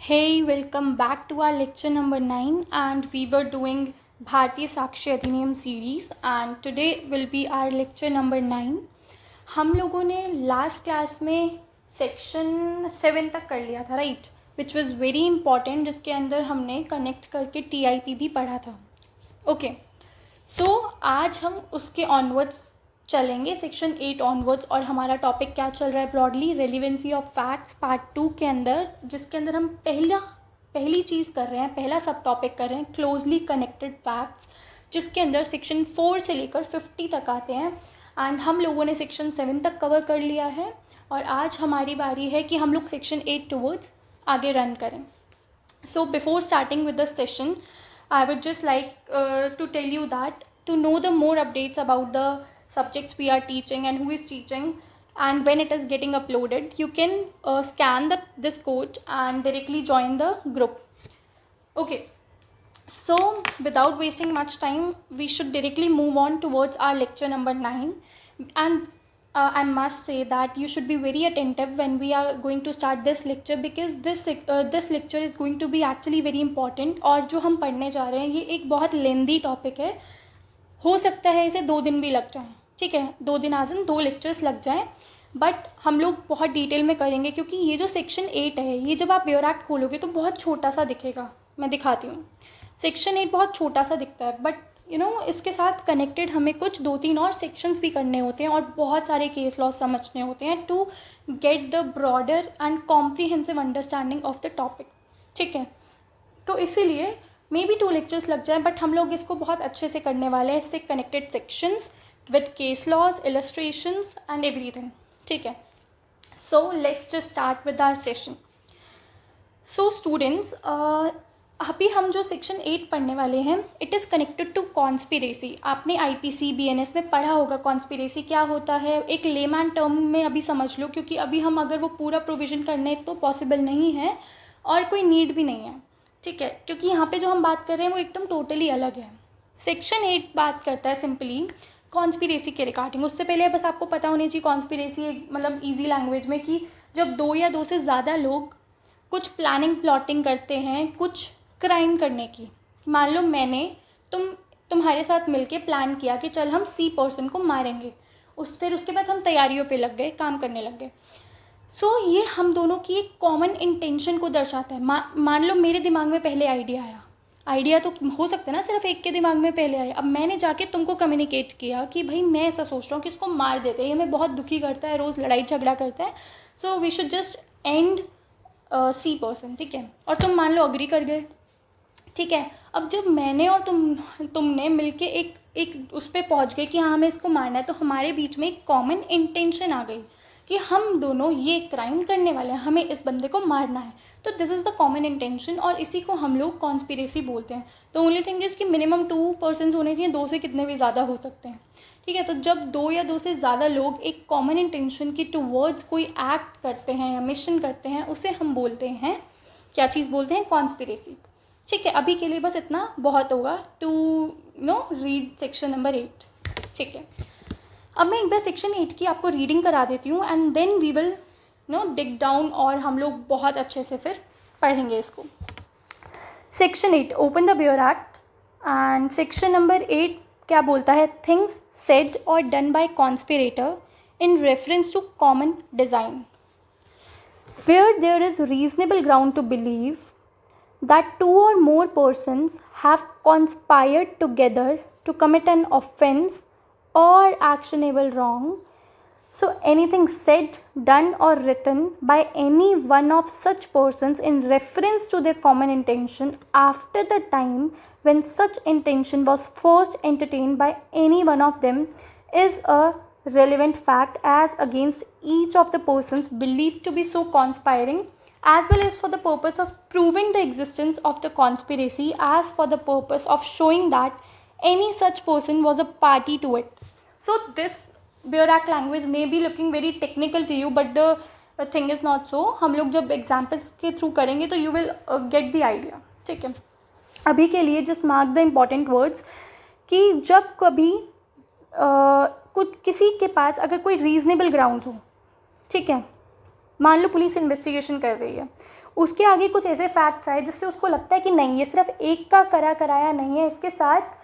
Hey, welcome back to our lecture number 9 and we were doing Bharatiya Sakshi Adhiniyam series and today will be our lecture number 9. हम लोगों ने last class में section 7 तक कर लिया था right, which was very important, जिसके अंदर हमने कनेक्ट करके TIP भी पढ़ा था. ओके, सो आज हम उसके ऑनवर्ड्स चलेंगे, सेक्शन 8 ऑनवर्ड्स. और हमारा टॉपिक क्या चल रहा है broadly, relevancy of facts part 2 के अंदर, जिसके अंदर हम पहली चीज़ कर रहे हैं, पहला सब टॉपिक कर रहे हैं क्लोजली कनेक्टेड फैक्ट्स, जिसके अंदर सेक्शन 4 से लेकर 50 तक आते हैं. एंड हम लोगों ने सेक्शन 7 तक कवर कर लिया है और आज हमारी बारी है कि हम लोग सेक्शन 8 टूवर्ड्स आगे रन करें. So before starting with the session, I would just like to tell you that to know the more updates about the subjects we are teaching and who is teaching and when it is getting uploaded, you can scan this code and directly join the group. Okay, so without wasting much time, we should directly move on towards our lecture number 9. And I must say that you should be very attentive when we are going to start this lecture, because this lecture is going to be actually very important. और जो हम पढ़ने जा रहे हैं ये एक बहुत लेंदी टॉपिक है, हो सकता है इसे 2 दिन भी लग जाएं. ठीक है, 2 दिन आज 2 लेक्चर्स लग जाएं, बट हम लोग बहुत डिटेल में करेंगे क्योंकि ये जो सेक्शन 8 है ये जब आप ब्योर एक्ट खोलोगे तो बहुत छोटा सा दिखेगा. मैं दिखाती हूँ, सेक्शन 8 बहुत छोटा सा दिखता है, बट इसके साथ कनेक्टेड हमें कुछ 2-3 और सेक्शंस भी करने होते हैं और बहुत सारे केस लॉज समझने होते हैं to get the broader and comprehensive understanding of the topic. ठीक है, तो इसीलिए मे बी 2 लेक्चर्स लग जाए, बट हम लोग इसको बहुत अच्छे से करने वाले हैं, इससे connected sections with case laws, illustrations and everything. ठीक है, so let's just start with our session. So students, अभी हम जो सेक्शन 8 पढ़ने वाले हैं, it is connected to conspiracy. आपने IPC BNS में पढ़ा होगा कॉन्स्पिरेसी क्या होता है. एक लेमैन टर्म में अभी समझ लो, क्योंकि अभी हम अगर वो पूरा प्रोविज़न करने तो पॉसिबल नहीं है और कोई नीड भी नहीं है. ठीक है, क्योंकि यहाँ पे जो हम बात कर रहे हैं वो एकदम टोटली अलग है. सेक्शन 8 बात करता है सिंपली कॉन्स्पिरेसी के रिगार्डिंग. उससे पहले बस आपको पता होनी चाहिए कॉन्स्पिरेसी मतलब ईजी लैंग्वेज में कि जब 2 या 2 से ज़्यादा लोग कुछ प्लानिंग प्लॉटिंग करते हैं कुछ क्राइम करने की. मान लो मैंने तुम्हारे साथ मिलके प्लान किया कि चल हम C पर्सन को मारेंगे, फिर उसके बाद हम तैयारियों पे लग गए, काम करने लग गए. सो ये हम दोनों की एक कॉमन इंटेंशन को दर्शाता है. मान लो मेरे दिमाग में पहले आइडिया तो हो सकता है ना सिर्फ एक के दिमाग में पहले आया. अब मैंने जाके तुमको कम्युनिकेट किया कि भाई मैं ऐसा सोच रहा हूँ कि इसको मार देते हैं, ये हमें बहुत दुखी करता है, रोज़ लड़ाई झगड़ा करता है, so we should just end C person. ठीक है, और तुम मान लो अग्री कर गए. ठीक है, अब जब मैंने और तुमने मिलके एक उस पर पहुँच गए कि हाँ हमें इसको मारना है, तो हमारे बीच में एक कॉमन इंटेंशन आ गई कि हम दोनों ये क्राइम करने वाले हैं, हमें इस बंदे को मारना है. तो this is the common intention और इसी को हम लोग कॉन्स्पिरेसी बोलते हैं. द ओनली थिंग इज़ कि मिनिमम 2 पर्सन्स होने चाहिए, 2 से कितने भी ज़्यादा हो सकते हैं. ठीक है, तो जब 2 या 2 से ज़्यादा लोग एक कॉमन इंटेंशन की टूवर्ड्स कोई एक्ट करते हैं या मिशन करते हैं, उसे हम बोलते हैं, क्या चीज़ बोलते हैं, कॉन्स्पिरेसी. ठीक है, अभी के लिए बस इतना बहुत होगा टू रीड सेक्शन नंबर 8. ठीक है, अब मैं एक बार सेक्शन 8 की आपको रीडिंग करा देती हूँ and then we will dig down और हम लोग बहुत अच्छे से फिर पढ़ेंगे इसको. Section 8, open the bare act. And section number 8 क्या बोलता है, थिंग्स सेड और done by conspirator in reference to common design where there is reasonable ground to believe that 2 or more persons have conspired together to commit an offense or actionable wrong. So anything said, done or written by any one of such persons in reference to their common intention after the time when such intention was first entertained by any one of them is a relevant fact as against each of the persons believed to be so conspiring, as well as for the purpose of proving the existence of the conspiracy, as for the purpose of showing that any such person was a party to it. So this Bureau Act language may be looking very technical to you, but the thing is not so. हम लोग जब examples के through करेंगे तो you will get the idea. ठीक है, अभी के लिए just mark the important words कि जब कभी कुछ किसी के पास अगर कोई रीजनेबल ग्राउंड हो, ठीक है, मान लो पुलिस इन्वेस्टिगेशन कर रही है, उसके आगे कुछ ऐसे फैक्ट्स आए जिससे उसको लगता है कि नहीं, ये सिर्फ एक का कराया नहीं है, इसके साथ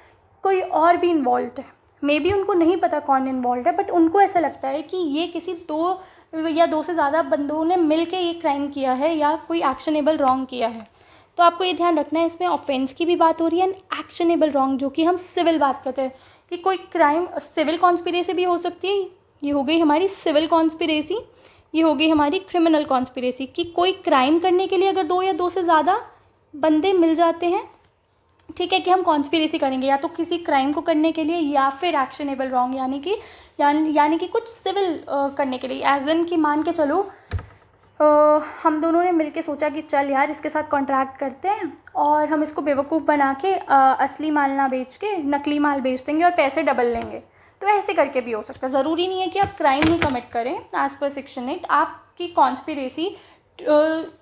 कोई और भी इन्वॉल्व है। मे बी उनको नहीं पता कौन इन्वॉल्व है, बट उनको ऐसा लगता है कि ये किसी दो या दो से ज़्यादा बंदों ने मिल के ये क्राइम किया है या कोई एक्शनेबल रॉन्ग किया है। तो आपको ये ध्यान रखना है, इसमें ऑफेंस की भी बात हो रही है एंड एक्शनेबल रॉन्ग, जो कि हम सिविल बात करते हैं कि कोई क्राइम, सिविल कॉन्स्पिरेसी भी हो सकती है। ये हो गई हमारी सिविल कॉन्स्पिरेसी, ये हो गई हमारी क्रिमिनल कॉन्स्पिरेसी, कि कोई क्राइम करने के लिए अगर दो या दो से ज़्यादा बंदे मिल जाते हैं, ठीक है, कि हम कॉन्स्पिरेसी करेंगे या तो किसी क्राइम को करने के लिए या फिर एक्शनेबल रॉन्ग, यानी कि कुछ सिविल करने के लिए। एज एन कि मान के चलो हम दोनों ने मिलके सोचा कि चल यार इसके साथ कॉन्ट्रैक्ट करते हैं और हम इसको बेवकूफ़ बना के असली माल ना बेच के नकली माल बेच देंगे और पैसे डबल लेंगे। तो ऐसे करके भी हो सकता है। ज़रूरी नहीं है कि आप क्राइम ही कमिट करें एज़ पर सेक्शन 8। आपकी कॉन्स्पिरेसी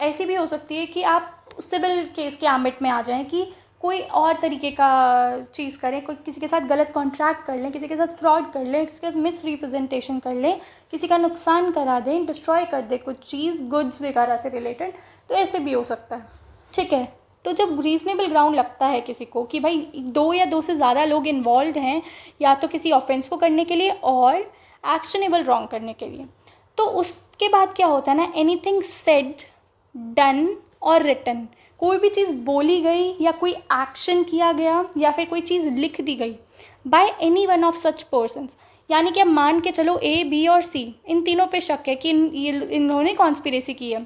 ऐसी भी हो सकती है कि आप सिविल केस के एम्बिट में आ जाएं, कि कोई और तरीके का चीज़ करें, कोई किसी के साथ गलत कॉन्ट्रैक्ट कर लें, किसी के साथ फ्रॉड कर लें, किसी के साथ मिस रिप्रेजेंटेशन कर लें, किसी का नुकसान करा दें, डिस्ट्रॉय कर दें कुछ चीज़, गुड्स वगैरह से रिलेटेड। तो ऐसे भी हो सकता है, ठीक है। तो जब रीजनेबल ग्राउंड लगता है किसी को कि भाई दो या दो से ज़्यादा लोग इन्वॉल्व हैं या तो किसी ऑफेंस को करने के लिए और एक्शनेबल रॉन्ग करने के लिए, तो उसके बाद क्या होता है ना, एनीथिंग सेड, डन और रिटन, कोई भी चीज़ बोली गई या कोई एक्शन किया गया या फिर कोई चीज़ लिख दी गई bye any one of such persons, यानी कि अब मान के चलो ए, बी और सी, इन तीनों पे शक है कि इन्होंने कॉन्स्पिरेसी की है।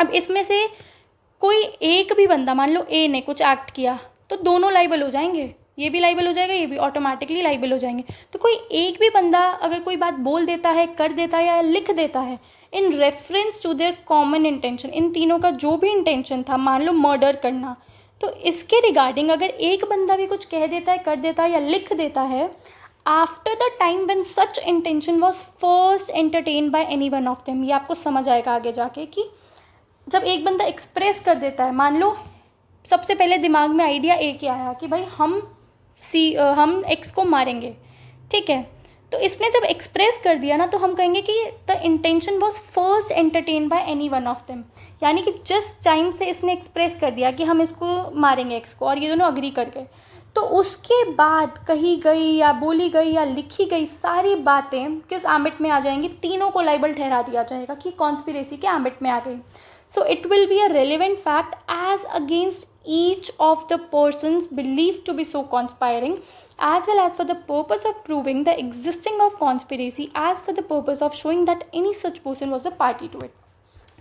अब इसमें से कोई एक भी बंदा, मान लो ए ने कुछ एक्ट किया, तो दोनों लाइबल हो जाएंगे, ये भी लाइबल हो जाएगा, ये भी ऑटोमेटिकली लाइबल हो जाएंगे। तो कोई एक भी बंदा अगर कोई बात बोल देता है, कर देता है या लिख देता है in reference to their common intention, इन तीनों का जो भी इंटेंशन था, मान लो मर्डर करना, तो इसके रिगार्डिंग अगर एक बंदा भी कुछ कह देता है, कर देता है या लिख देता है, after the time when such intention was first entertain by any one of them, ये आपको समझ आएगा आगे जाके कि जब एक बंदा एक्सप्रेस कर देता है, मान लो सबसे पहले दिमाग में आइडिया ए के आया कि भाई हम एक्स को मारेंगे, ठीक है, तो इसने जब एक्सप्रेस कर दिया ना, तो हम कहेंगे कि the intention was first entertain by any one of them, यानी कि जस्ट टाइम से इसने एक्सप्रेस कर दिया कि हम इसको मारेंगे एक्स को, और ये दोनों अग्री कर गए, तो उसके बाद कही गई या बोली गई या लिखी गई सारी बातें किस एम्बिट में आ जाएंगी, तीनों को लाइबल ठहरा दिया जाएगा कि कॉन्स्पिरेसी के एम्बिट में आ गई। So it will be a relevant fact as against each of the persons believed to be so conspiring, as well as for the purpose of proving the existing of conspiracy, as for the purpose of showing that any such person was a party to it.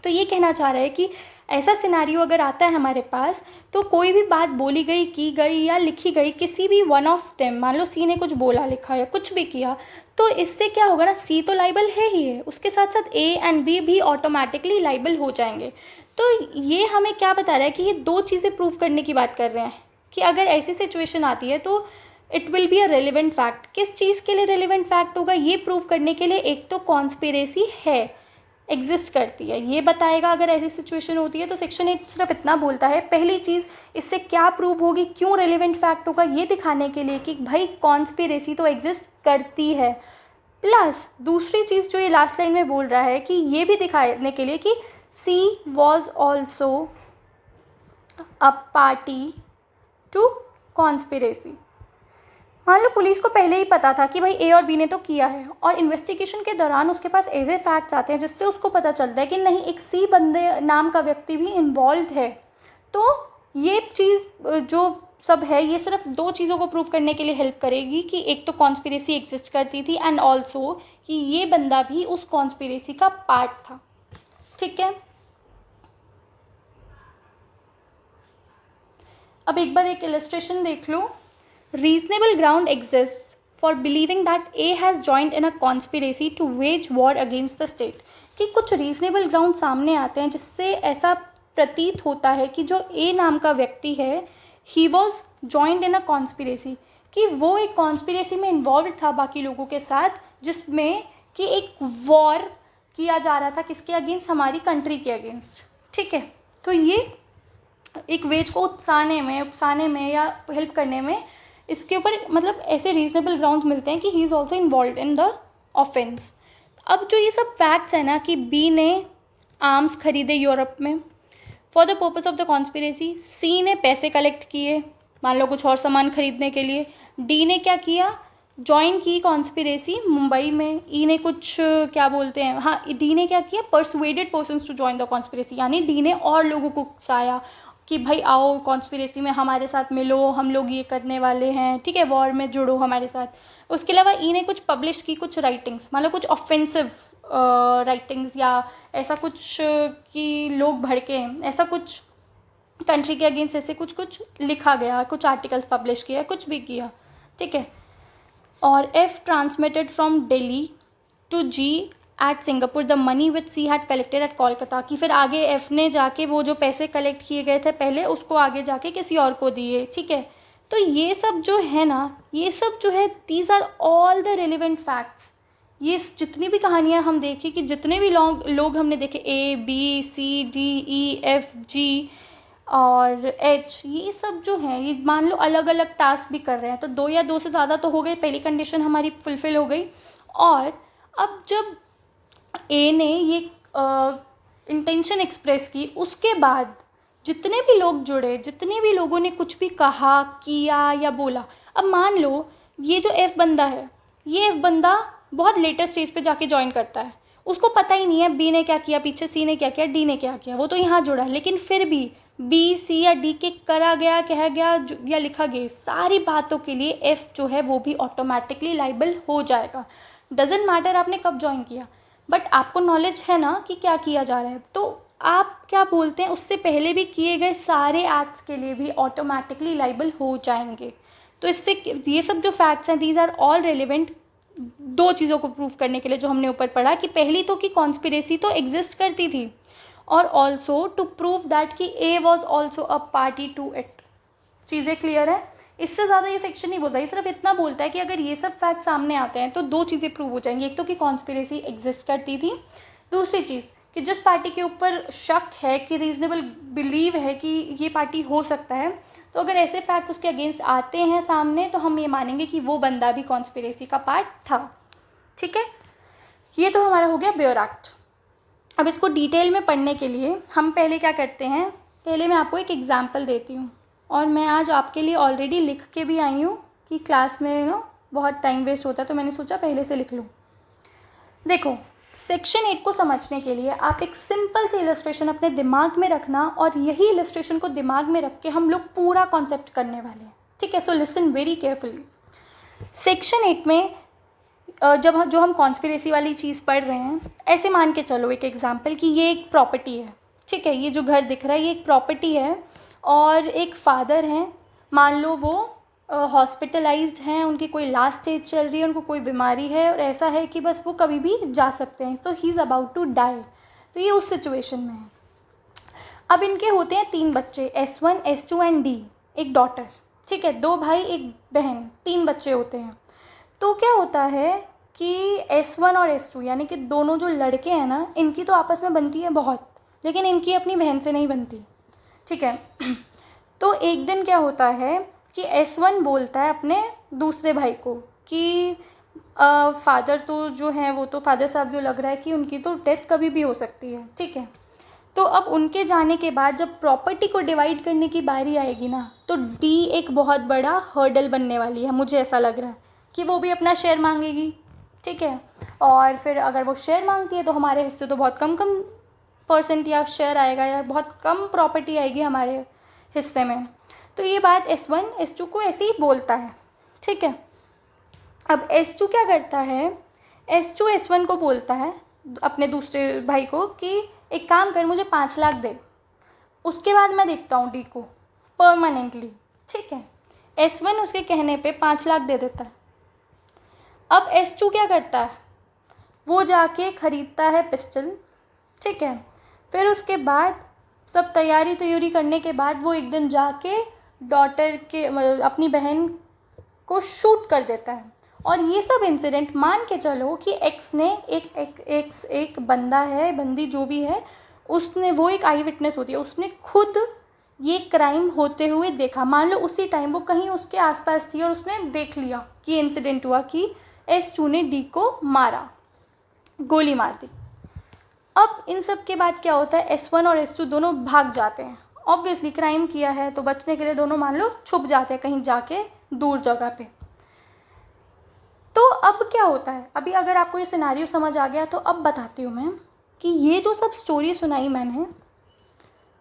तो ये कहना चाह रहा है कि ऐसा scenario अगर आता है हमारे पास, तो कोई भी बात बोली गई, की गई या लिखी गई, किसी भी वन ऑफ देम, मान लो सी ने कुछ बोला, लिखा या कुछ भी किया, तो इससे क्या होगा ना, सी तो लाइबल है ही है, उसके साथ साथ ए एंड बी भी ऑटोमेटिकली लाइबल हो जाएंगे। तो ये हमें क्या बता रहा है कि ये दो चीज़ें प्रूव करने की बात कर रहे हैं कि अगर ऐसी सिचुएशन आती है तो it will be a relevant fact. किस चीज़ के लिए रेलिवेंट फैक्ट होगा, ये प्रूव करने के लिए एक तो कॉन्स्पिरेसी है, एग्जिस्ट करती है, ये बताएगा अगर ऐसी सिचुएशन होती है। तो सेक्शन 8 सिर्फ इतना बोलता है, पहली चीज़ इससे क्या प्रूव होगी, क्यों रेलिवेंट फैक्ट होगा, ये दिखाने के लिए कि भाई कॉन्स्पिरेसी तो एग्जिस्ट करती है, प्लस दूसरी चीज़ जो ये लास्ट लाइन में बोल रहा है कि ये भी दिखाने के लिए कि C was also a party to conspiracy. मान लो पुलिस को पहले ही पता था कि भाई ए और बी ने तो किया है, और इन्वेस्टिगेशन के दौरान उसके पास ऐसे फैक्ट्स आते हैं जिससे उसको पता चलता है कि नहीं, एक सी बंदे नाम का व्यक्ति भी इन्वॉल्व है। तो ये चीज़ जो सब है, ये सिर्फ दो चीज़ों को प्रूव करने के लिए हेल्प करेगी कि एक तो कॉन्स्पिरेसी एग्जिस्ट करती थी एंड ऑल्सो कि ये बंदा भी उस कॉन्स्पिरेसी का पार्ट था, ठीक है। अब एक बार एक इलस्ट्रेशन देख लो। Reasonable ground exists for believing that A has joined in a conspiracy to wage war against the state, कि कुछ रीजनेबल ग्राउंड सामने आते हैं जिससे ऐसा प्रतीत होता है कि जो ए नाम का व्यक्ति है, he was joined in a conspiracy, कि वो एक कॉन्स्पिरेसी में इन्वॉल्व था बाकी लोगों के साथ, जिसमें कि एक वॉर किया जा रहा था किसके अगेंस्ट, हमारी कंट्री के अगेंस्ट, ठीक है। तो ये एक वेज को उकसाने में या हेल्प करने में इसके ऊपर मतलब ऐसे रीजनेबल ग्राउंड्स मिलते हैं कि he is also involve in the offence. अब जो ये सब फैक्ट्स है ना कि बी ने आर्म्स खरीदे यूरोप में, for the purpose of the conspiracy C ने पैसे कलेक्ट किए, मान लो कुछ और सामान खरीदने के लिए। डी ने क्या किया, ज्वाइन की कॉन्स्पिरेसी मुंबई में। ई ने कुछ क्या बोलते हैं, हाँ, डी ने क्या किया, persuaded persons to join the conspiracy, यानी डी ने और लोगों को उकसाया कि भाई आओ कॉन्स्पिरेसी में हमारे साथ मिलो, हम लोग ये करने वाले हैं, ठीक है, वॉर में जुड़ो हमारे साथ। उसके अलावा ई ने कुछ पब्लिश की कुछ राइटिंग्स, मतलब कुछ ऑफेंसिव राइटिंग्स या ऐसा कुछ कि लोग भड़के, ऐसा कुछ कंट्री के अगेंस्ट ऐसे कुछ कुछ लिखा गया, कुछ आर्टिकल्स पब्लिश किया, कुछ भी किया, ठीक है। और F transmitted from Delhi to G at Singapore the money which C had collected at Kolkata, कि फिर आगे एफ ने जाके वो जो पैसे कलेक्ट किए गए थे पहले उसको आगे जाके किसी और को दिए, ठीक है। तो ये सब जो है ना, ये सब जो है, these are all the relevant facts. ये जितनी भी कहानियाँ हम देखें, कि जितने भी लोग हमने देखे, A B C D E F G और एच, ये सब जो हैं, ये मान लो अलग अलग टास्क भी कर रहे हैं, तो 2 या 2 से ज़्यादा तो हो गए, पहली कंडीशन हमारी फुलफ़िल हो गई। और अब जब ए ने ये इंटेंशन एक्सप्रेस की, उसके बाद जितने भी लोग जुड़े, जितने भी लोगों ने कुछ भी कहा, किया या बोला, अब मान लो ये जो एफ बंदा है, ये एफ बंदा बहुत लेटर स्टेज पे जाके ज्वाइन करता है, उसको पता ही नहीं है बी ने क्या किया, पीछे सी ने क्या किया, डी ने क्या किया, वो तो यहाँ जुड़ा है, लेकिन फिर भी बी सी या डी के करा गया, कहा गया या लिखा गया सारी बातों के लिए एफ जो है वो भी ऑटोमेटिकली लाइबल हो जाएगा। डजेंट मैटर आपने कब ज्वाइन किया, बट आपको नॉलेज है ना कि क्या किया जा रहा है, तो आप क्या बोलते हैं, उससे पहले भी किए गए सारे एक्ट्स के लिए भी ऑटोमेटिकली लाइबल हो जाएंगे। तो इससे ये सब जो फैक्ट्स हैं, दीज आर ऑल रेलिवेंट 2 चीज़ों को प्रूव करने के लिए जो हमने ऊपर पढ़ा, कि पहली तो कि कॉन्स्पिरेसी तो एग्जिस्ट करती थी, और ऑल्सो टू प्रूव दैट कि A was also a party to it. चीज़ें क्लियर है, इससे ज़्यादा ये सेक्शन नहीं बोलता, ये सिर्फ इतना बोलता है कि अगर ये सब फैक्ट सामने आते हैं तो 2 चीज़ें प्रूव हो जाएंगी, एक तो कि कॉन्स्पिरेसी एग्जिस्ट करती थी, दूसरी चीज़ कि जिस पार्टी के ऊपर शक है, कि रीजनेबल बिलीव है कि ये पार्टी हो सकता है, तो अगर ऐसे फैक्ट्स उसके अगेंस्ट आते हैं सामने, तो हम ये मानेंगे कि वो बंदा भी कॉन्स्पिरेसी का पार्ट था, ठीक है। ये तो हमारा हो गया बेयर एक्ट। अब इसको डिटेल में पढ़ने के लिए हम पहले क्या करते हैं, पहले मैं आपको एक एग्जाम्पल देती हूँ, और मैं आज आपके लिए ऑलरेडी लिख के भी आई हूँ कि क्लास में बहुत टाइम वेस्ट होता है, तो मैंने सोचा पहले से लिख लूँ। देखो, सेक्शन 8 को समझने के लिए आप एक सिंपल से इलस्ट्रेशन अपने दिमाग में रखना, और यही इलस्ट्रेशन को दिमाग में रख के हम लोग पूरा कॉन्सेप्ट करने वाले हैं, ठीक है। So listen very carefully. Section 8 में जब जो हम कॉन्स्पिरेसी वाली चीज़ पढ़ रहे हैं, ऐसे मान के चलो एक एग्जांपल कि ये एक प्रॉपर्टी है, ठीक है, ये जो घर दिख रहा है ये एक प्रॉपर्टी है, और एक फादर हैं, मान लो वो हॉस्पिटलाइज्ड हैं, उनकी कोई लास्ट स्टेज चल रही है, उनको कोई बीमारी है, और ऐसा है कि बस वो कभी भी जा सकते हैं, तो he is about to die, तो ये उस सिचुएशन में है। अब इनके होते हैं 3 बच्चे, S1, S2 एंड D, एक डॉटर, ठीक है, 2 भाई 1 बहन, 3 बच्चे होते हैं। तो क्या होता है कि S1 और S2 यानी कि दोनों जो लड़के हैं ना, इनकी तो आपस में बनती है बहुत, लेकिन इनकी अपनी बहन से नहीं बनती, ठीक है। तो एक दिन क्या होता है कि S1 बोलता है अपने दूसरे भाई को कि फादर तो जो हैं, वो तो फादर साहब जो लग रहा है कि उनकी तो डेथ कभी भी हो सकती है, ठीक है। तो अब उनके जाने के बाद जब प्रॉपर्टी को डिवाइड करने की बारी आएगी ना, तो D एक बहुत बड़ा हर्डल बनने वाली है, मुझे ऐसा लग रहा है कि वो भी अपना शेयर मांगेगी, ठीक है। और फिर अगर वो शेयर मांगती है तो हमारे हिस्से तो बहुत कम कम परसेंट या शेयर आएगा, या बहुत कम प्रॉपर्टी आएगी हमारे हिस्से में। तो ये बात S1 S2 को ऐसे ही बोलता है, ठीक है। अब S2 क्या करता है, S2 S1 को बोलता है अपने दूसरे भाई को कि एक काम कर, मुझे 5 लाख दे, उसके बाद मैं देखता हूँ D को परमानेंटली, ठीक है। S1 उसके कहने पे 5 लाख दे देता है। अब S2 क्या करता है, वो जाके ख़रीदता है पिस्टल, ठीक है। फिर उसके बाद सब तैयारी करने के बाद वो एक दिन जाके डॉटर के अपनी बहन को शूट कर देता है। और ये सब इंसिडेंट मान के चलो कि एक्स ने एक बंदा है, बंदी जो भी है, उसने, वो एक आई विटनेस होती है, उसने खुद ये क्राइम होते हुए देखा। मान लो उसी टाइम वो कहीं उसके आसपास थी और उसने देख लिया कि इंसिडेंट हुआ कि S2 ने D को मारा, गोली मार दी। अब इन सब के बाद क्या होता है, S1 और S2 दोनों भाग जाते हैं। ऑब्वियसली क्राइम किया है तो बचने के लिए दोनों मान लो छुप जाते हैं कहीं जाके दूर जगह पे। तो अब क्या होता है, अभी अगर आपको ये सिनेरियो समझ आ गया तो अब बताती हूँ मैं कि ये जो सब स्टोरी सुनाई मैंने,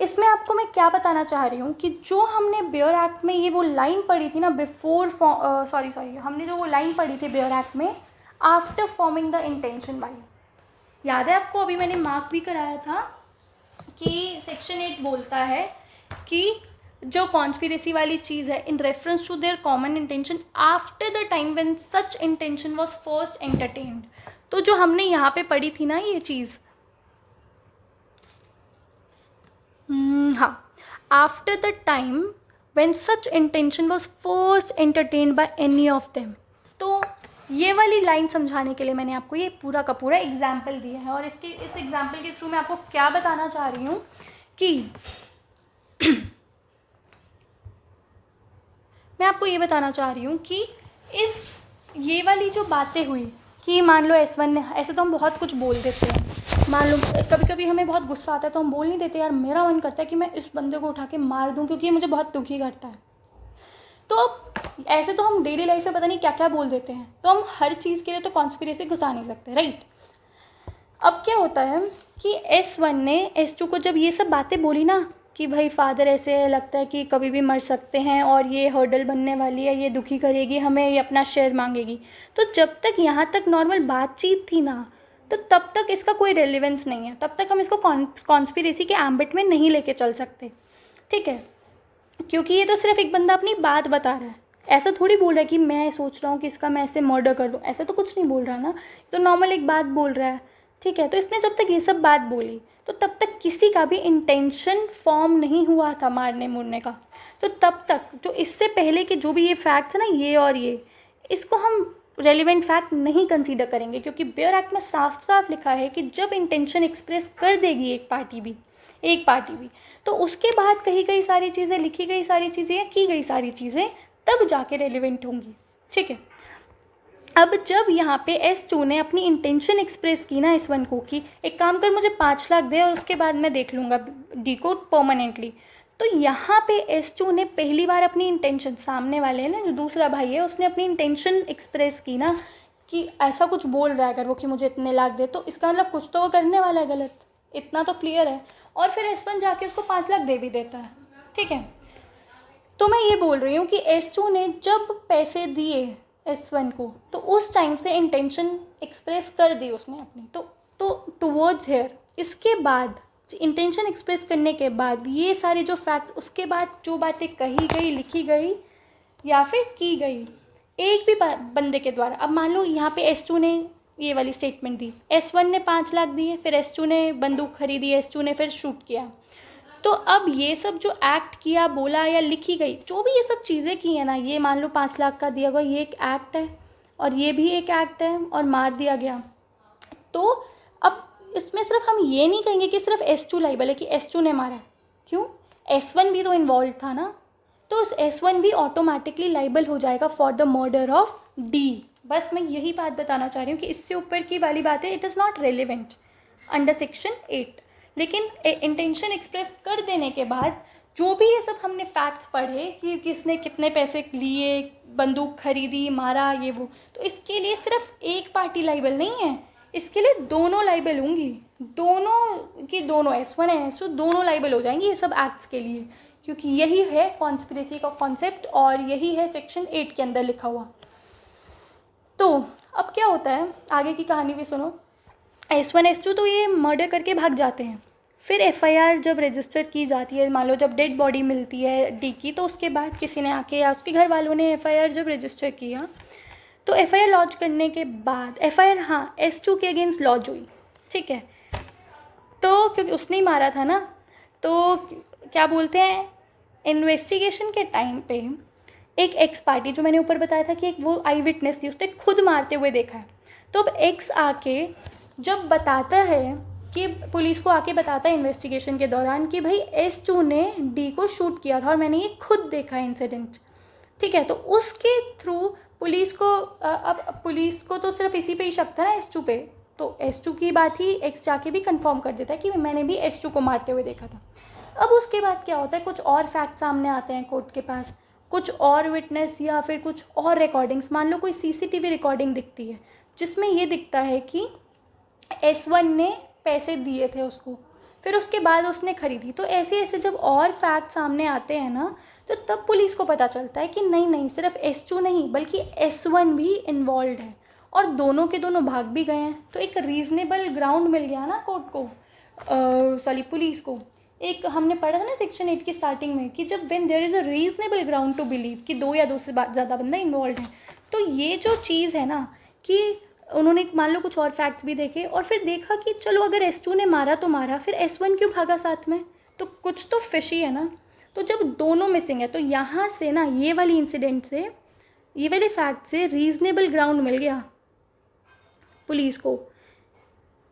इसमें आपको मैं क्या बताना चाह रही हूँ कि जो हमने बेयर एक्ट में ये वो लाइन पढ़ी थी ना, हमने जो वो लाइन पढ़ी थी बेयर एक्ट में, after forming the intention by, याद है आपको? अभी मैंने मार्क भी कराया था कि सेक्शन 8 बोलता है कि जो कॉन्स्पिरेसी वाली चीज़ है, in reference to their common intention after the time when such intention was first entertained. तो जो हमने यहाँ पे पढ़ी थी ना ये चीज़, हाँ, after the time when such intention was first entertained by any of them. तो ये वाली लाइन समझाने के लिए मैंने आपको ये पूरा का पूरा एग्जाम्पल दिया है, और इस एग्जाम्पल के थ्रू मैं आपको क्या बताना चाह रही हूँ कि मैं आपको ये बताना चाह रही हूँ कि ये वाली जो बातें हुई कि मान लो S1 ने, ऐसे तो हम बहुत कुछ बोल देते हैं, मान लो कभी कभी हमें बहुत गुस्सा आता है तो हम बोल नहीं देते, यार मेरा मन करता है कि मैं इस बंदे को उठा के मार दूँ क्योंकि ये मुझे बहुत दुखी करता है। तो ऐसे तो हम डेली लाइफ में पता नहीं क्या क्या बोल देते हैं, तो हम हर चीज़ के लिए तो कॉन्स्पिरेसी घुसा नहीं सकते, राइट? अब क्या होता है कि S1 ने S2 को जब ये सब बातें बोली ना कि भाई फादर ऐसे लगता है कि कभी भी मर सकते हैं और ये हर्डल बनने वाली है, ये दुखी करेगी हमें, ये अपना शेयर मांगेगी, तो जब तक यहाँ तक नॉर्मल बातचीत थी ना, तो तब तक इसका कोई रेलिवेंस नहीं है, तब तक हम इसको कॉन्स्पिरेसी के एम्बिट में नहीं लेके चल सकते, ठीक है? क्योंकि ये तो सिर्फ एक बंदा अपनी बात बता रहा है, ऐसा थोड़ी बोल रहा है कि मैं सोच रहा हूँ कि इसका मैं ऐसे मर्डर कर दूँ, ऐसा तो कुछ नहीं बोल रहा ना, तो नॉर्मल एक बात बोल रहा है, ठीक है? तो इसने जब तक ये सब बात बोली तो तब तक किसी का भी इंटेंशन फॉर्म नहीं हुआ था मारने मुरने का। तो तब तक जो इससे पहले के जो भी ये फैक्ट्स है ना, ये और ये, इसको हम रेलिवेंट फैक्ट नहीं कंसीडर करेंगे, क्योंकि बेयर एक्ट में साफ साफ लिखा है कि जब इंटेंशन एक्सप्रेस कर देगी एक पार्टी भी, तो उसके बाद कही गई सारी चीज़ें, लिखी गई सारी चीज़ें या की गई सारी चीज़ें तब जाके रेलिवेंट होंगी, ठीक है? अब जब यहाँ पे S2 ने अपनी इंटेंशन एक्सप्रेस की ना S1 को कि एक काम कर मुझे 5 लाख दे और उसके बाद मैं देख लूँगा डी को परमानेंटली, तो यहाँ पे S2 ने पहली बार अपनी इंटेंशन, सामने वाले ने जो दूसरा भाई है उसने अपनी इंटेंशन एक्सप्रेस की ना कि ऐसा कुछ बोल रहा है अगर वो कि मुझे इतने लाख दे, तो इसका मतलब कुछ तो वो करने वाला है गलत, इतना तो क्लियर है। और फिर S1 जाके उसको 5 लाख दे भी देता है, ठीक है? तो मैं ये बोल रही हूँ कि S2 ने जब पैसे दिए S1 को, तो उस टाइम से इंटेंशन एक्सप्रेस कर दी उसने अपनी, तो टुवर्ड्स हेयर। इसके बाद इंटेंशन एक्सप्रेस करने के बाद ये सारे जो फैक्ट्स, उसके बाद जो बातें कही गई, लिखी गई या फिर की गई एक भी बंदे के द्वारा, अब मान लो यहाँ पे S2 ने ये वाली स्टेटमेंट दी, S1 ने 5 लाख दिए, फिर S2 ने बंदूक खरीदी, S2 ने फिर शूट किया, तो अब ये सब जो एक्ट किया, बोला या लिखी गई, जो भी ये सब चीज़ें की है ना, ये मान लो 5 लाख का दिया गया, ये एक एक्ट है और ये भी एक एक्ट है और मार दिया गया। तो अब इसमें सिर्फ हम ये नहीं कहेंगे कि सिर्फ S2 लाइबल है कि S2 ने मारा, क्यों? S1 भी तो इन्वॉल्व था ना, तो उस S1 भी ऑटोमेटिकली लाइबल हो जाएगा for the murder of D। बस मैं यही बात बताना चाह रही हूँ कि इससे ऊपर की वाली बातें it is not relevant under section 8। लेकिन इंटेंशन एक्सप्रेस कर देने के बाद जो भी ये सब हमने फैक्ट्स पढ़े कि किसने कितने पैसे लिए, बंदूक खरीदी, मारा, ये वो, तो इसके लिए सिर्फ एक पार्टी लाइबल नहीं है, इसके लिए दोनों लाइबल होंगी, दोनों की दोनों, S1 एंड S2 दोनों लाइबल हो जाएंगी ये सब एक्ट्स के लिए, क्योंकि यही है कॉन्स्पिरेसी का कॉन्सेप्ट और यही है सेक्शन 8 के अंदर लिखा हुआ। तो अब क्या होता है, आगे की कहानी भी सुनो। S1 S2 तो ये मर्डर करके भाग जाते हैं, फिर FIR जब रजिस्टर की जाती है, मान लो जब डेड बॉडी मिलती है D की, तो उसके बाद किसी ने आके या उसके घर वालों ने FIR जब रजिस्टर किया, तो FIR लॉन्च करने के बाद FIR हाँ S2 के अगेंस्ट लॉन्च हुई, ठीक है? तो क्योंकि उसने ही मारा था ना, तो क्या बोलते हैं, इन्वेस्टिगेशन के टाइम पे एक एक्स पार्टी, जो मैंने ऊपर बताया था कि एक वो आई विटनेस थी, उसने खुद मारते हुए देखा है, तो अब एक्स आके जब बताता है कि पुलिस को आके बताता है इन्वेस्टिगेशन के दौरान कि भाई S2 ने D को शूट किया था और मैंने ये खुद देखा है इंसिडेंट, ठीक है? तो उसके थ्रू पुलिस को अब पुलिस को तो सिर्फ इसी पे ही शक था ना, S2 पे, तो S2 की बात ही X जाके भी कंफर्म कर देता है कि मैंने भी S2 को मारते हुए देखा था। अब उसके बाद क्या होता है, कुछ और फैक्ट सामने आते हैं कोर्ट के पास, कुछ और विटनेस या फिर कुछ और रिकॉर्डिंग्स। मान लो कोई CCTV रिकॉर्डिंग दिखती है जिसमें ये दिखता है कि S1 ने पैसे दिए थे उसको, फिर उसके बाद उसने खरीदी। तो ऐसे ऐसे जब और फैक्ट सामने आते हैं ना, तो तब पुलिस को पता चलता है कि नहीं नहीं, सिर्फ S2 नहीं बल्कि S1 भी इन्वॉल्व है, और दोनों के दोनों भाग भी गए हैं। तो एक रीज़नेबल ग्राउंड मिल गया ना कोर्ट को, पुलिस को। एक हमने पढ़ा था ना सेक्शन 8 की स्टार्टिंग में कि जब when there is a reasonable ground to believe कि 2 या 2 से ज़्यादा बंदा इन्वॉल्व है, तो ये जो चीज़ है ना कि उन्होंने मान लो कुछ और फैक्ट्स भी देखे और फिर देखा कि चलो अगर S2 ने मारा तो मारा, फिर S1 क्यों भागा साथ में, तो कुछ तो फिशी है ना। तो जब दोनों मिसिंग है तो यहाँ से ना ये वाली इंसिडेंट से, ये वाले फैक्ट से रीज़नेबल ग्राउंड मिल गया पुलिस को।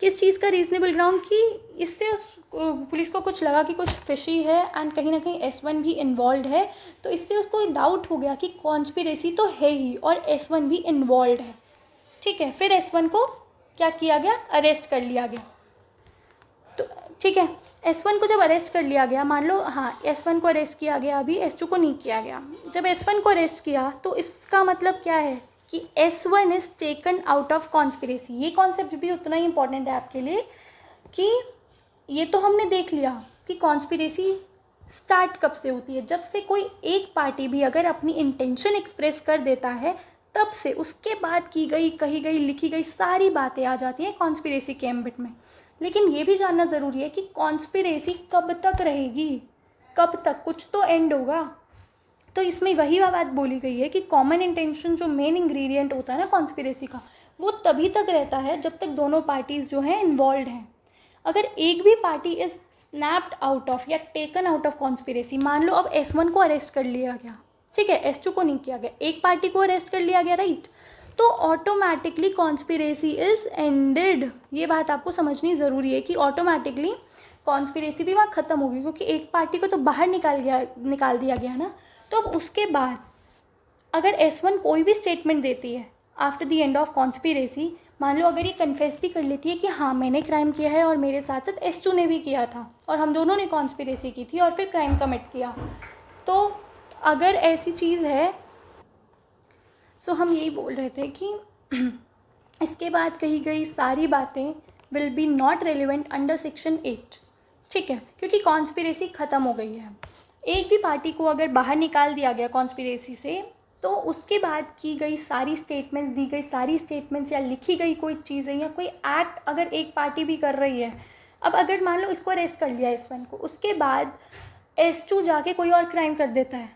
किस चीज़ का रीज़नेबल ग्राउंड, कि इससे पुलिस को कुछ लगा कि कुछ फिशी है एंड कहीं ना कहीं S1 भी इन्वॉल्व है, तो इससे उसको डाउट हो गया कि कॉन्स्पिरेसी तो है ही और S1 भी इन्वॉल्व है। ठीक है, फिर S1 को क्या किया गया, अरेस्ट कर लिया गया। तो ठीक है, S1 को जब अरेस्ट कर लिया गया, मान लो हाँ S1 को अरेस्ट किया गया, अभी S2 को नहीं किया गया। जब S1 को अरेस्ट किया तो इसका मतलब क्या है कि S1 is taken out of conspiracy. ये कॉन्सेप्ट भी उतना ही इंपॉर्टेंट है आपके लिए कि ये तो हमने देख लिया कि कॉन्स्पिरेसी स्टार्ट कब से होती है, जब से कोई एक पार्टी भी अगर अपनी इंटेंशन एक्सप्रेस कर देता है, तब से उसके बाद की गई, कही गई, लिखी गई सारी बातें आ जाती हैं कॉन्स्पिरेसी के एम्बिट में। लेकिन ये भी जानना ज़रूरी है कि कॉन्स्पिरेसी कब तक रहेगी, कब तक, कुछ तो एंड होगा। तो इसमें वही बात बोली गई है कि कॉमन इंटेंशन जो मेन इंग्रेडिएंट होता है ना कॉन्स्पिरेसी का, वो तभी तक रहता है जब तक दोनों पार्टीज़ जो हैं इन्वॉल्व हैं। अगर एक भी party is snapped out of या टेकन आउट ऑफ कॉन्स्पिरेसी, मान लो अब S1 को अरेस्ट कर लिया गया, ठीक है, S2 को नहीं किया गया, एक पार्टी को अरेस्ट कर लिया गया, राइट, तो ऑटोमेटिकली कॉन्स्पिरेसी इज़ एंडेड। ये बात आपको समझनी ज़रूरी है कि ऑटोमेटिकली कॉन्स्पिरेसी भी वहाँ ख़त्म होगी, क्योंकि एक पार्टी को तो बाहर निकाल दिया गया ना। तो अब उसके बाद अगर S1 कोई भी स्टेटमेंट देती है after the end of conspiracy, मान लो अगर ये कन्फेस भी कर लेती है कि हाँ मैंने क्राइम किया है और मेरे साथ साथ S2 ने भी किया था और हम दोनों ने कॉन्स्पिरेसी की थी और फिर क्राइम कमिट किया, तो अगर ऐसी चीज़ है, सो हम यही बोल रहे थे कि इसके बाद कही गई सारी बातें will be not relevant under section 8, ठीक है, क्योंकि कॉन्स्पिरेसी ख़त्म हो गई है। एक भी पार्टी को अगर बाहर निकाल दिया गया कॉन्स्पिरेसी से, तो उसके बाद की गई सारी स्टेटमेंट्स, दी गई सारी स्टेटमेंट्स या लिखी गई कोई चीज़ें या कोई एक्ट अगर एक पार्टी भी कर रही है, अब अगर मान लो इसको अरेस्ट कर लिया S1 को, उसके बाद S2 जाके कोई और क्राइम कर देता है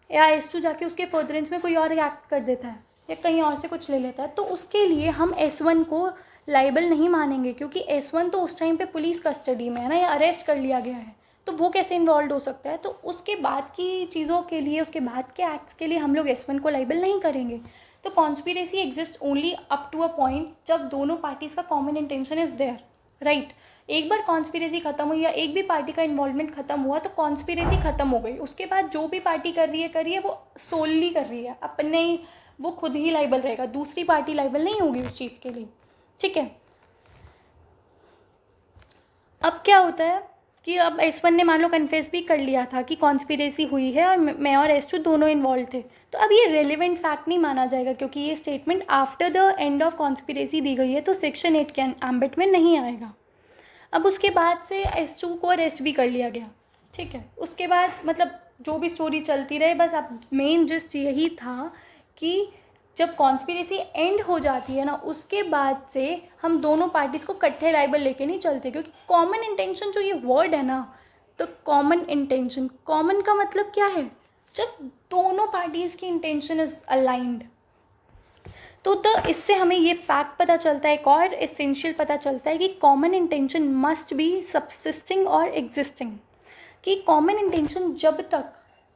या S2 जाके उसके फर्दरेंस में कोई और एक्ट कर देता है या कहीं और से कुछ ले लेता है, तो उसके लिए हम S1 को लाइबल नहीं मानेंगे, क्योंकि S1 तो उस टाइम पे पुलिस कस्टडी में है ना, या अरेस्ट कर लिया गया है, तो वो कैसे इन्वॉल्व हो सकता है। तो उसके बाद की चीज़ों के लिए, उसके बाद के एक्ट्स के लिए हम लोग S1 को लाइबल नहीं करेंगे। तो conspiracy exist only up to a point जब दोनों पार्टीज़ का common intention is there, right. एक बार कॉन्स्पिरेसी ख़त्म हुई या एक भी पार्टी का इन्वॉल्वमेंट ख़त्म हुआ तो कॉन्स्पिरेसी ख़त्म हो गई। उसके बाद जो भी पार्टी कर रही है वो सोलली कर रही है अपने ही, वो खुद ही लाइबल रहेगा, दूसरी पार्टी लाइबल नहीं होगी उस चीज़ के लिए, ठीक है। अब क्या होता है कि अब S1 ने मान लो कन्फेस भी कर लिया था कि कॉन्स्पिरेसी हुई है और मैं और S2 दोनों इन्वॉल्व थे, तो अब ये रेलिवेंट फैक्ट नहीं माना जाएगा, क्योंकि ये statement after the end of conspiracy दी गई है, तो सेक्शन 8 के एम्बिट में नहीं आएगा। अब उसके बाद से S2 को अरेस्ट भी कर लिया गया, ठीक है। उसके बाद मतलब जो भी स्टोरी चलती रहे, बस अब मेन जिस्ट यही था कि जब कॉन्स्पिरेसी एंड हो जाती है ना, उसके बाद से हम दोनों पार्टीज़ को इकट्ठे लाइबल लेके नहीं चलते, क्योंकि कॉमन इंटेंशन जो ये वर्ड है ना, तो कॉमन इंटेंशन, कॉमन का मतलब क्या है, जब दोनों पार्टीज़ की इंटेंशन इज अलाइंड, तो इससे हमें ये फैक्ट पता चलता है, एक और एसेंशियल पता चलता है कि common intention must be subsisting और एग्जिस्टिंग, कि कॉमन इंटेंशन जब तक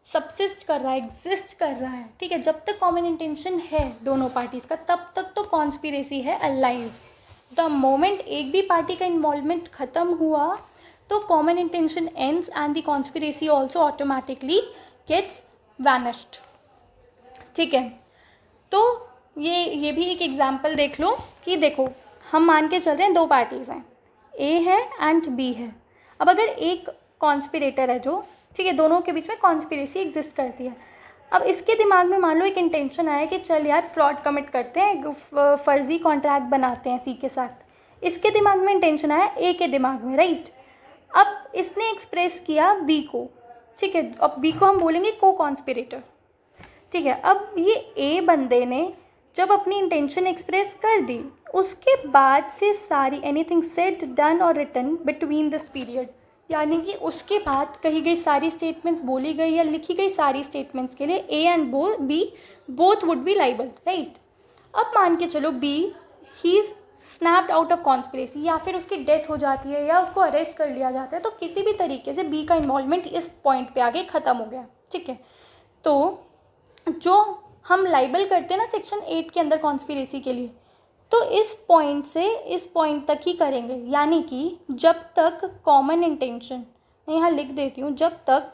सबसिस्ट कर रहा है, एग्जिस्ट कर रहा है, ठीक है, जब तक कॉमन इंटेंशन है दोनों पार्टीज़ का, तब तक तो कॉन्स्पिरेसी है अलाइव। द मोमेंट एक भी पार्टी का इन्वॉल्वमेंट ख़त्म हुआ तो common intention ends and the conspiracy also automatically gets vanished, ठीक है। तो ये भी एक एग्जाम्पल देख लो कि देखो हम मान के चल रहे हैं 2 पार्टीज़ हैं, ए है एंड बी है। अब अगर एक कॉन्स्पिरेटर है जो, ठीक है, दोनों के बीच में कॉन्स्पिरेसी एग्जिस्ट करती है। अब इसके दिमाग में मान लो एक इंटेंशन आया कि चल यार फ्रॉड कमिट करते हैं, फर्जी कॉन्ट्रैक्ट बनाते हैं सी के साथ। इसके दिमाग में इंटेंशन आया ए के दिमाग में, राइट। अब इसने एक्सप्रेस किया बी को, ठीक है, अब बी को हम बोलेंगे को कॉन्स्पिरेटर, ठीक है। अब ये ए बंदे ने जब अपनी इंटेंशन एक्सप्रेस कर दी, उसके बाद से सारी एनीथिंग सेड डन और रिटन बिटवीन दिस पीरियड, यानी कि उसके बाद कही गई सारी स्टेटमेंट्स, बोली गई या लिखी गई सारी स्टेटमेंट्स के लिए A and B both would be liable, right. अब मान के चलो B he is snapped out of conspiracy, या फिर उसकी डेथ हो जाती है या उसको अरेस्ट कर लिया जाता है, तो किसी भी तरीके से बी का इन्वॉल्वमेंट इस पॉइंट पे आगे ख़त्म हो गया, ठीक है। तो जो हम लाइबल करते हैं ना सेक्शन 8 के अंदर कॉन्स्पिरेसी के लिए, तो इस पॉइंट से इस पॉइंट तक ही करेंगे, यानी कि जब तक कॉमन इंटेंशन, मैं यहाँ लिख देती हूँ, जब तक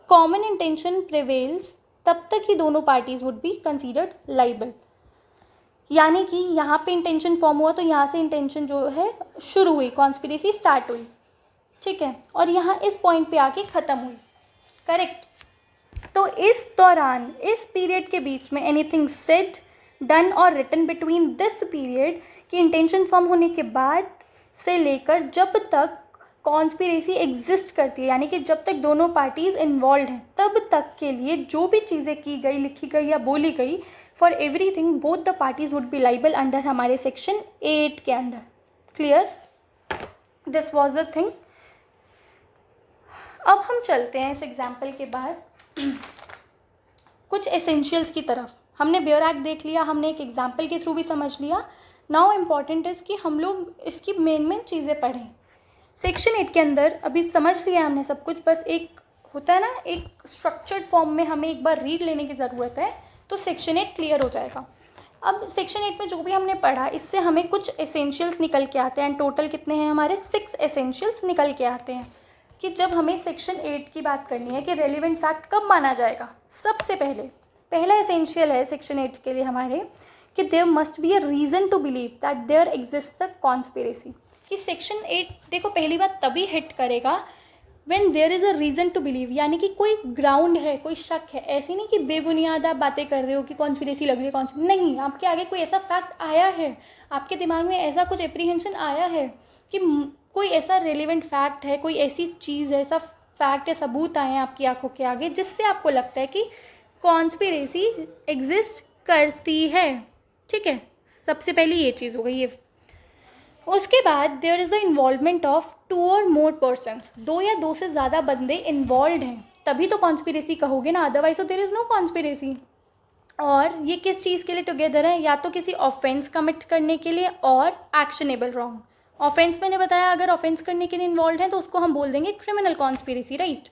कॉमन इंटेंशन प्रिवेल्स तब तक ही दोनों parties would be considered liable. यानी कि यहाँ पे इंटेंशन फॉर्म हुआ तो यहाँ से इंटेंशन जो है शुरू हुई, कॉन्स्पिरेसी स्टार्ट हुई, ठीक है, और यहाँ इस पॉइंट पे आके ख़त्म हुई, करेक्ट। तो इस दौरान, इस पीरियड के बीच में एनीथिंग सेड डन और रिटन बिटवीन दिस पीरियड की इंटेंशन फॉर्म होने के बाद से लेकर जब तक कॉन्स्पिरेसी एग्जिस्ट करती है, यानी कि जब तक दोनों पार्टीज़ इन्वॉल्व हैं, तब तक के लिए जो भी चीज़ें की गई, लिखी गई या बोली गई, for everything both the parties would be liable under हमारे सेक्शन 8 के under. Clear? This was the thing. अब हम चलते हैं इस एग्जाम्पल के बाद कुछ एसेंशियल्स की तरफ। हमने बेयर एक्ट देख लिया, हमने एक एग्जाम्पल के थ्रू भी समझ लिया। नाउ इम्पॉर्टेंट इज़ कि हम लोग इसकी मेन चीज़ें पढ़ें। सेक्शन 8 के अंदर अभी समझ लिया हमने सब कुछ, बस एक होता है ना, एक स्ट्रक्चर्ड फॉर्म में हमें एक बार रीड लेने की ज़रूरत है, तो सेक्शन 8 क्लियर हो जाएगा। अब सेक्शन 8 में जो भी हमने पढ़ा, इससे हमें कुछ एसेंशियल्स निकल के आते हैं। टोटल कितने हैं हमारे? 6 एसेंशियल्स निकल के आते हैं कि जब हमें सेक्शन 8 की बात करनी है कि रेलिवेंट फैक्ट कब माना जाएगा। सबसे पहला एसेंशियल है सेक्शन 8 के लिए हमारे कि there must be a reason to believe that there exist the conspiracy. कि सेक्शन 8 देखो पहली बात तभी हिट करेगा when there is a reason to believe, यानी कि कोई ग्राउंड है, कोई शक है। ऐसी नहीं कि बेबुनियाद आप बातें कर रहे हो कि कॉन्स्पिरेसी लग रही है, कॉन्स्पिरेसी नहीं, आपके आगे कोई ऐसा फैक्ट आया है, आपके दिमाग में ऐसा कुछ एप्रीहेंशन आया है कि कोई ऐसा रेलिवेंट फैक्ट है, कोई ऐसी चीज़ है, ऐसा फैक्ट है, सबूत आए हैं आपकी आंखों के आगे जिससे आपको लगता है कि कॉन्स्पिरेसी एग्जिस्ट करती है, ठीक है। सबसे पहले ये चीज़ हो गई ये। उसके बाद there is the involvement of 2 और मोर पर्सन्स, 2 या 2 से ज़्यादा बंदे इन्वॉल्व हैं, तभी तो कॉन्स्पिरेसी कहोगे ना, अदरवाइज तो देयर इज़ नो कॉन्स्पिरेसी। और ये किस चीज़ के लिए टुगेदर है? या तो किसी ऑफेंस कमिट करने के लिए और एक्शनेबल रॉन्ग। ऑफेंस मैंने बताया, अगर ऑफेंस करने के लिए इन्वॉल्व है तो उसको हम बोल देंगे क्रिमिनल कॉन्स्पिरेसी, राइट।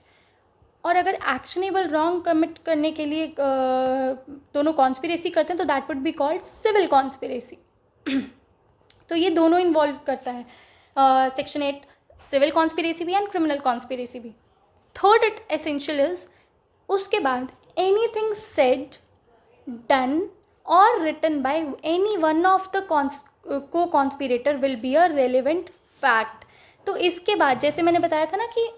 और अगर एक्शनेबल रॉन्ग कमिट करने के लिए दोनों कॉन्स्पिरेसी करते हैं तो that would be called civil conspiracy. तो ये दोनों इन्वॉल्व करता है सेक्शन 8, सिविल कॉन्स्पिरेसी भी एंड क्रिमिनल कॉन्स्पिरेसी भी। थर्ड एसेंशियल इज, उसके बाद एनीथिंग सेड डन और written by any one of the co conspirator will be a relevant fact. तो इसके बाद जैसे मैंने बताया था ना कि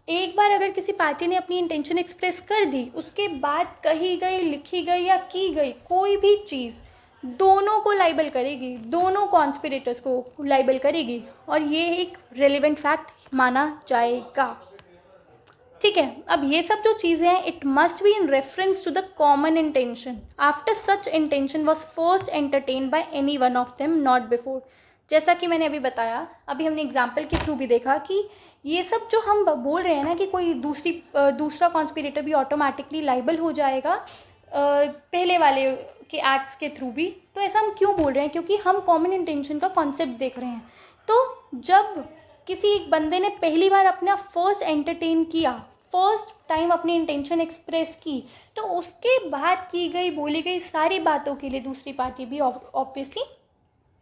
एक बार अगर किसी पार्टी ने अपनी इंटेंशन एक्सप्रेस कर दी, उसके बाद कही गई, लिखी गई या की गई कोई भी चीज़ दोनों को लाइबल करेगी, दोनों कॉन्स्पिरेटर्स को लाइबल करेगी और ये एक रेलिवेंट फैक्ट माना जाएगा, ठीक है। अब ये सब जो चीज़ें हैं, it must be in reference to the common intention after such intention was first entertain by any one of them not before. जैसा कि मैंने अभी बताया, अभी हमने एग्जाम्पल के थ्रू भी देखा कि ये सब जो हम बोल रहे हैं ना कि कोई दूसरा कॉन्स्पिरेटर भी ऑटोमेटिकली लाइबल हो जाएगा पहले वाले के एक्ट्स के थ्रू भी, तो ऐसा हम क्यों बोल रहे हैं? क्योंकि हम कॉमन इंटेंशन का कॉन्सेप्ट देख रहे हैं। तो जब किसी एक बंदे ने पहली बार अपना फर्स्ट एंटरटेन किया, फर्स्ट टाइम अपनी इंटेंशन एक्सप्रेस की, तो उसके बाद की गई, बोली गई सारी बातों के लिए दूसरी पार्टी भी ऑब्वियसली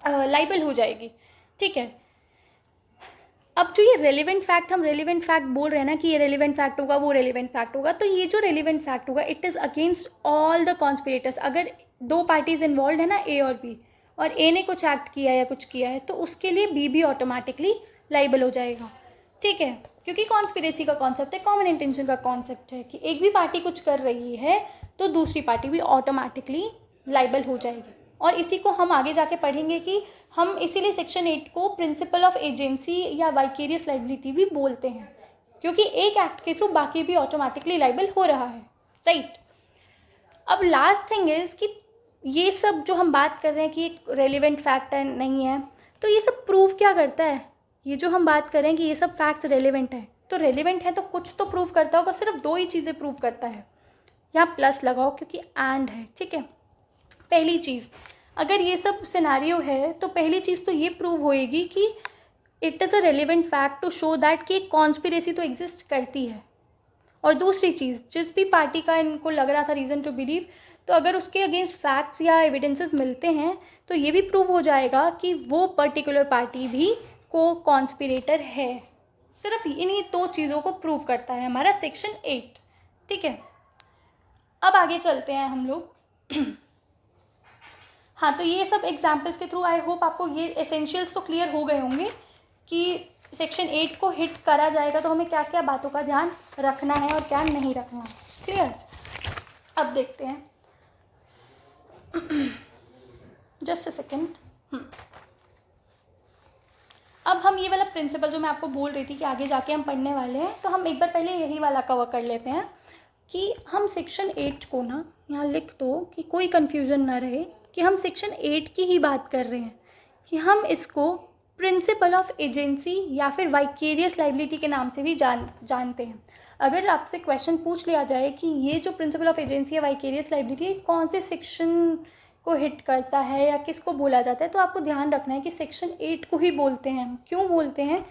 लाइबल हो जाएगी, ठीक है। अब जो ये रेलिवेंट फैक्ट, हम रेलिवेंट फैक्ट बोल रहे हैं ना कि ये रेलिवेंट फैक्ट होगा, वो रेलिवेंट फैक्ट होगा, तो ये जो रेलिवेंट फैक्ट होगा it is against all the conspirators. अगर 2 पार्टीज इन्वॉल्व है ना, ए और बी, और ए ने कुछ एक्ट किया या कुछ किया है तो उसके लिए बी भी ऑटोमेटिकली लाइबल हो जाएगा, ठीक है। क्योंकि कॉन्स्पिरेसी का कॉन्सेप्ट है, कॉमन इंटेंशन का कॉन्सेप्ट है कि एक भी पार्टी कुछ कर रही है तो दूसरी पार्टी भी ऑटोमेटिकली लाइबल हो जाएगी। और इसी को हम आगे जाके पढ़ेंगे कि हम इसीलिए सेक्शन 8 को प्रिंसिपल ऑफ एजेंसी या वाइकेरियस लाइबिलिटी भी बोलते हैं, क्योंकि एक एक्ट के थ्रू बाकी भी ऑटोमेटिकली लाइबल हो रहा है, राइट। अब लास्ट थिंग इज़ कि ये सब जो हम बात कर रहे हैं कि एक रेलिवेंट फैक्ट है नहीं है, तो ये सब प्रूव क्या करता है? ये जो हम बात कर रहे हैं कि ये सब फैक्ट्स रेलिवेंट है, तो रेलिवेंट है तो कुछ तो प्रूव करता होगा, सिर्फ 2 ही चीज़ें प्रूव करता है। यहाँ प्लस लगाओ क्योंकि एंड है, ठीक है। पहली चीज़, अगर ये सब सिनेरियो है तो पहली चीज़ तो ये प्रूव होएगी कि it is a relevant fact to show that कि एक कॉन्स्पिरेसी तो एग्जिस्ट करती है। और दूसरी चीज़, जिस भी पार्टी का इनको लग रहा था रीज़न टू बिलीव, तो अगर उसके अगेंस्ट फैक्ट्स या एविडेंसेस मिलते हैं तो ये भी प्रूव हो जाएगा कि वो पर्टिकुलर पार्टी भी को कॉन्स्पिरेटर है। सिर्फ इन्हीं 2 चीज़ों को प्रूव करता है हमारा सेक्शन 8, ठीक है। अब आगे चलते हैं हम लोग। हाँ, तो ये सब एग्जाम्पल्स के थ्रू आई होप आपको ये एसेंशियल्स तो क्लियर हो गए होंगे कि सेक्शन 8 को हिट करा जाएगा तो हमें क्या क्या बातों का ध्यान रखना है और क्या नहीं रखना, क्लियर। अब देखते हैं, जस्ट अ सेकेंड। अब हम ये वाला प्रिंसिपल जो मैं आपको बोल रही थी कि आगे जाके हम पढ़ने वाले हैं, तो हम एक बार पहले यही वाला कवर कर लेते हैं कि हम सेक्शन 8 को ना यहाँ लिख दो कि कोई कन्फ्यूज़न ना रहे कि हम सेक्शन 8 की ही बात कर रहे हैं, कि हम इसको प्रिंसिपल ऑफ एजेंसी या फिर वाइकेरियस लाइबिलिटी के नाम से भी जानते हैं। अगर आपसे क्वेश्चन पूछ लिया जाए कि ये जो प्रिंसिपल ऑफ एजेंसी या वाइकेरियस लाइबिलिटी कौन से सेक्शन को हिट करता है या किसको बोला जाता है, तो आपको ध्यान रखना है कि सेक्शन 8 को ही बोलते हैं। क्यों बोलते हैं?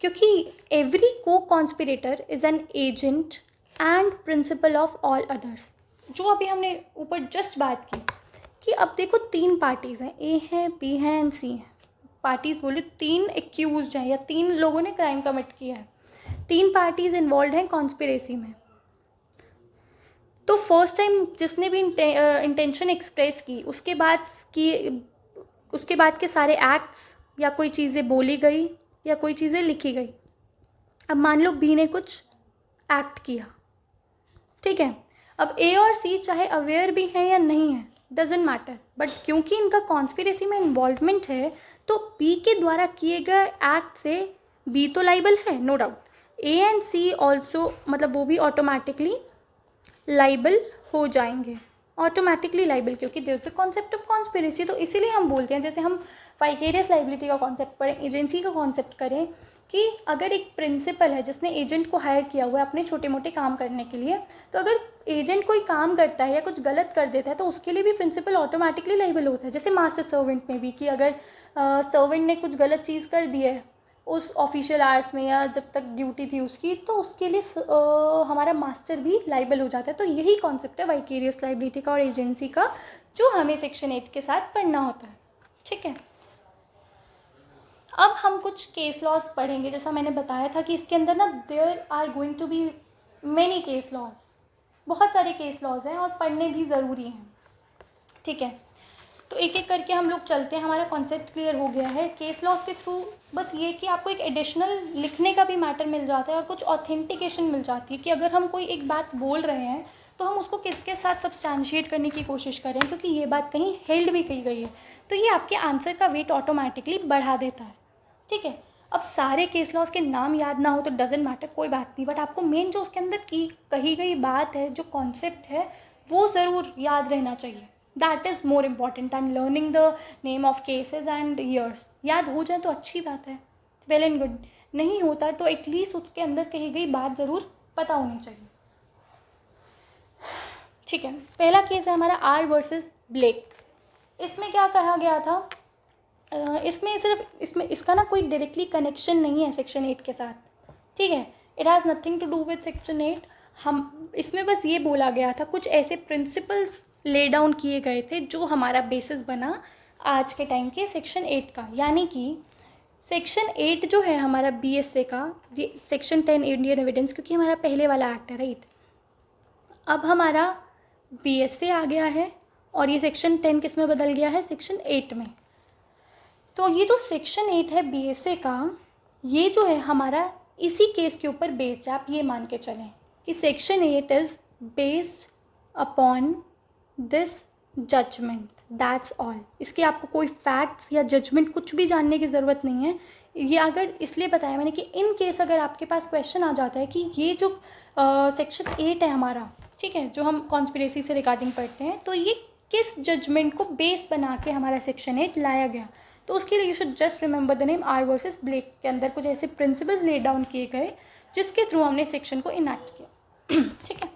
क्योंकि एवरी को conspirator is an agent and principle of all others. जो अभी हमने ऊपर जस्ट बात की कि अब देखो 3 पार्टीज़ हैं, ए है, बी है एंड सी है। पार्टीज़ बोले 3 एक्यूज्ड हैं या 3 लोगों ने क्राइम कमिट किया है, 3 पार्टीज़ इन्वॉल्व हैं कॉन्स्पिरेसी में। तो फर्स्ट टाइम जिसने भी इंटेंशन एक्सप्रेस की उसके बाद के सारे एक्ट्स या कोई चीज़ें बोली गई या कोई चीज़ें लिखी गई। अब मान लो बी ने कुछ एक्ट किया, ठीक है। अब ए और सी चाहे अवेयर भी हैं या नहीं है, डजेंट मैटर, बट क्योंकि इनका कॉन्स्पिरेसी में इन्वॉल्वमेंट है तो बी के द्वारा किए गए एक्ट से बी तो लाइबल है, no doubt. A and C also, मतलब वो भी ऑटोमेटिकली लाइबल हो जाएंगे, ऑटोमेटिकली लाइबल, क्योंकि there is the concept of conspiracy. तो इसीलिए हम बोलते हैं, जैसे हम वाइकेरियस लाइबिलिटी का कॉन्सेप्ट पढ़ें, एजेंसी का कॉन्सेप्ट करें, कि अगर एक प्रिंसिपल है जिसने एजेंट को हायर किया हुआ है अपने छोटे मोटे काम करने के लिए, तो अगर एजेंट कोई काम करता है या कुछ गलत कर देता है तो उसके लिए भी प्रिंसिपल ऑटोमेटिकली लाइबल होता है। जैसे मास्टर सर्वेंट में भी, कि अगर सर्वेंट ने कुछ गलत चीज़ कर दी है उस ऑफिशियल आवर्स में या जब तक ड्यूटी थी उसकी, तो उसके लिए हमारा मास्टर भी लाइबल हो जाता है। तो यही कॉन्सेप्ट है वाइकेरियस लाइबिलिटी का और एजेंसी का, जो हमें सेक्शन 8 के साथ पढ़ना होता है, ठीक है। अब हम कुछ केस लॉज पढ़ेंगे। जैसा मैंने बताया था कि इसके अंदर ना there are going to be many case laws, बहुत सारे केस लॉज हैं और पढ़ने भी ज़रूरी हैं, ठीक है। तो एक एक करके हम लोग चलते हैं, हमारा कॉन्सेप्ट क्लियर हो गया है। केस लॉज के थ्रू बस ये कि आपको एक एडिशनल लिखने का भी मैटर मिल जाता है और कुछ ऑथेंटिकेशन मिल जाती है कि अगर हम कोई एक बात बोल रहे हैं तो हम उसको किसके साथ सब्सटैंशिएट करने की कोशिश करें, क्योंकि ये बात कहीं हेल्ड भी की गई है, तो ये आपके आंसर का वेट ऑटोमेटिकली बढ़ा देता है, ठीक है। अब सारे केस लॉज के नाम याद ना हो तो डजेंट मैटर, कोई बात नहीं, बट आपको मेन जो उसके अंदर की कही गई बात है, जो कॉन्सेप्ट है, वो ज़रूर याद रहना चाहिए। That is more important than learning the name of cases and years. याद हो जाए तो अच्छी बात है, वेल एंड गुड। नहीं होता तो एटलीस्ट उसके अंदर कही गई बात ज़रूर पता होनी चाहिए, ठीक है। पहला केस है हमारा आर वर्सेस ब्लेक। इसमें क्या कहा गया था, इसमें इसका ना कोई डायरेक्टली कनेक्शन नहीं है सेक्शन 8 के साथ, ठीक है। It has nothing to do with section 8। हम इसमें बस ये बोला गया था, कुछ ऐसे प्रिंसिपल्स ले डाउन किए गए थे जो हमारा बेसिस बना आज के टाइम के सेक्शन 8 का। यानी कि सेक्शन 8 जो है हमारा बीएसए का, ये सेक्शन 10 इंडियन एविडेंस, क्योंकि हमारा पहले वाला एक्ट है, राइट। अब हमारा बीएसए आ गया है और ये सेक्शन 10 किस में बदल गया है, सेक्शन 8 में। तो ये जो सेक्शन 8 है BSA का, ये जो है हमारा इसी केस के ऊपर बेस्ड है। आप ये मान के चलें कि section 8 is based upon this judgement, that's all. इसके आपको कोई फैक्ट्स या जजमेंट कुछ भी जानने की ज़रूरत नहीं है। ये अगर इसलिए बताया मैंने कि इन केस अगर आपके पास क्वेश्चन आ जाता है कि ये जो सेक्शन 8 है हमारा, ठीक है, जो हम कॉन्स्पिरेसी से रिगार्डिंग पढ़ते हैं, तो ये किस जजमेंट को बेस बना के हमारा सेक्शन 8 लाया गया, तो उसके लिए you should just remember the name R versus Blake के अंदर कुछ ऐसे प्रिंसिपल्स लेट डाउन किए गए जिसके थ्रू हमने सेक्शन को इनैक्ट किया। ठीक है,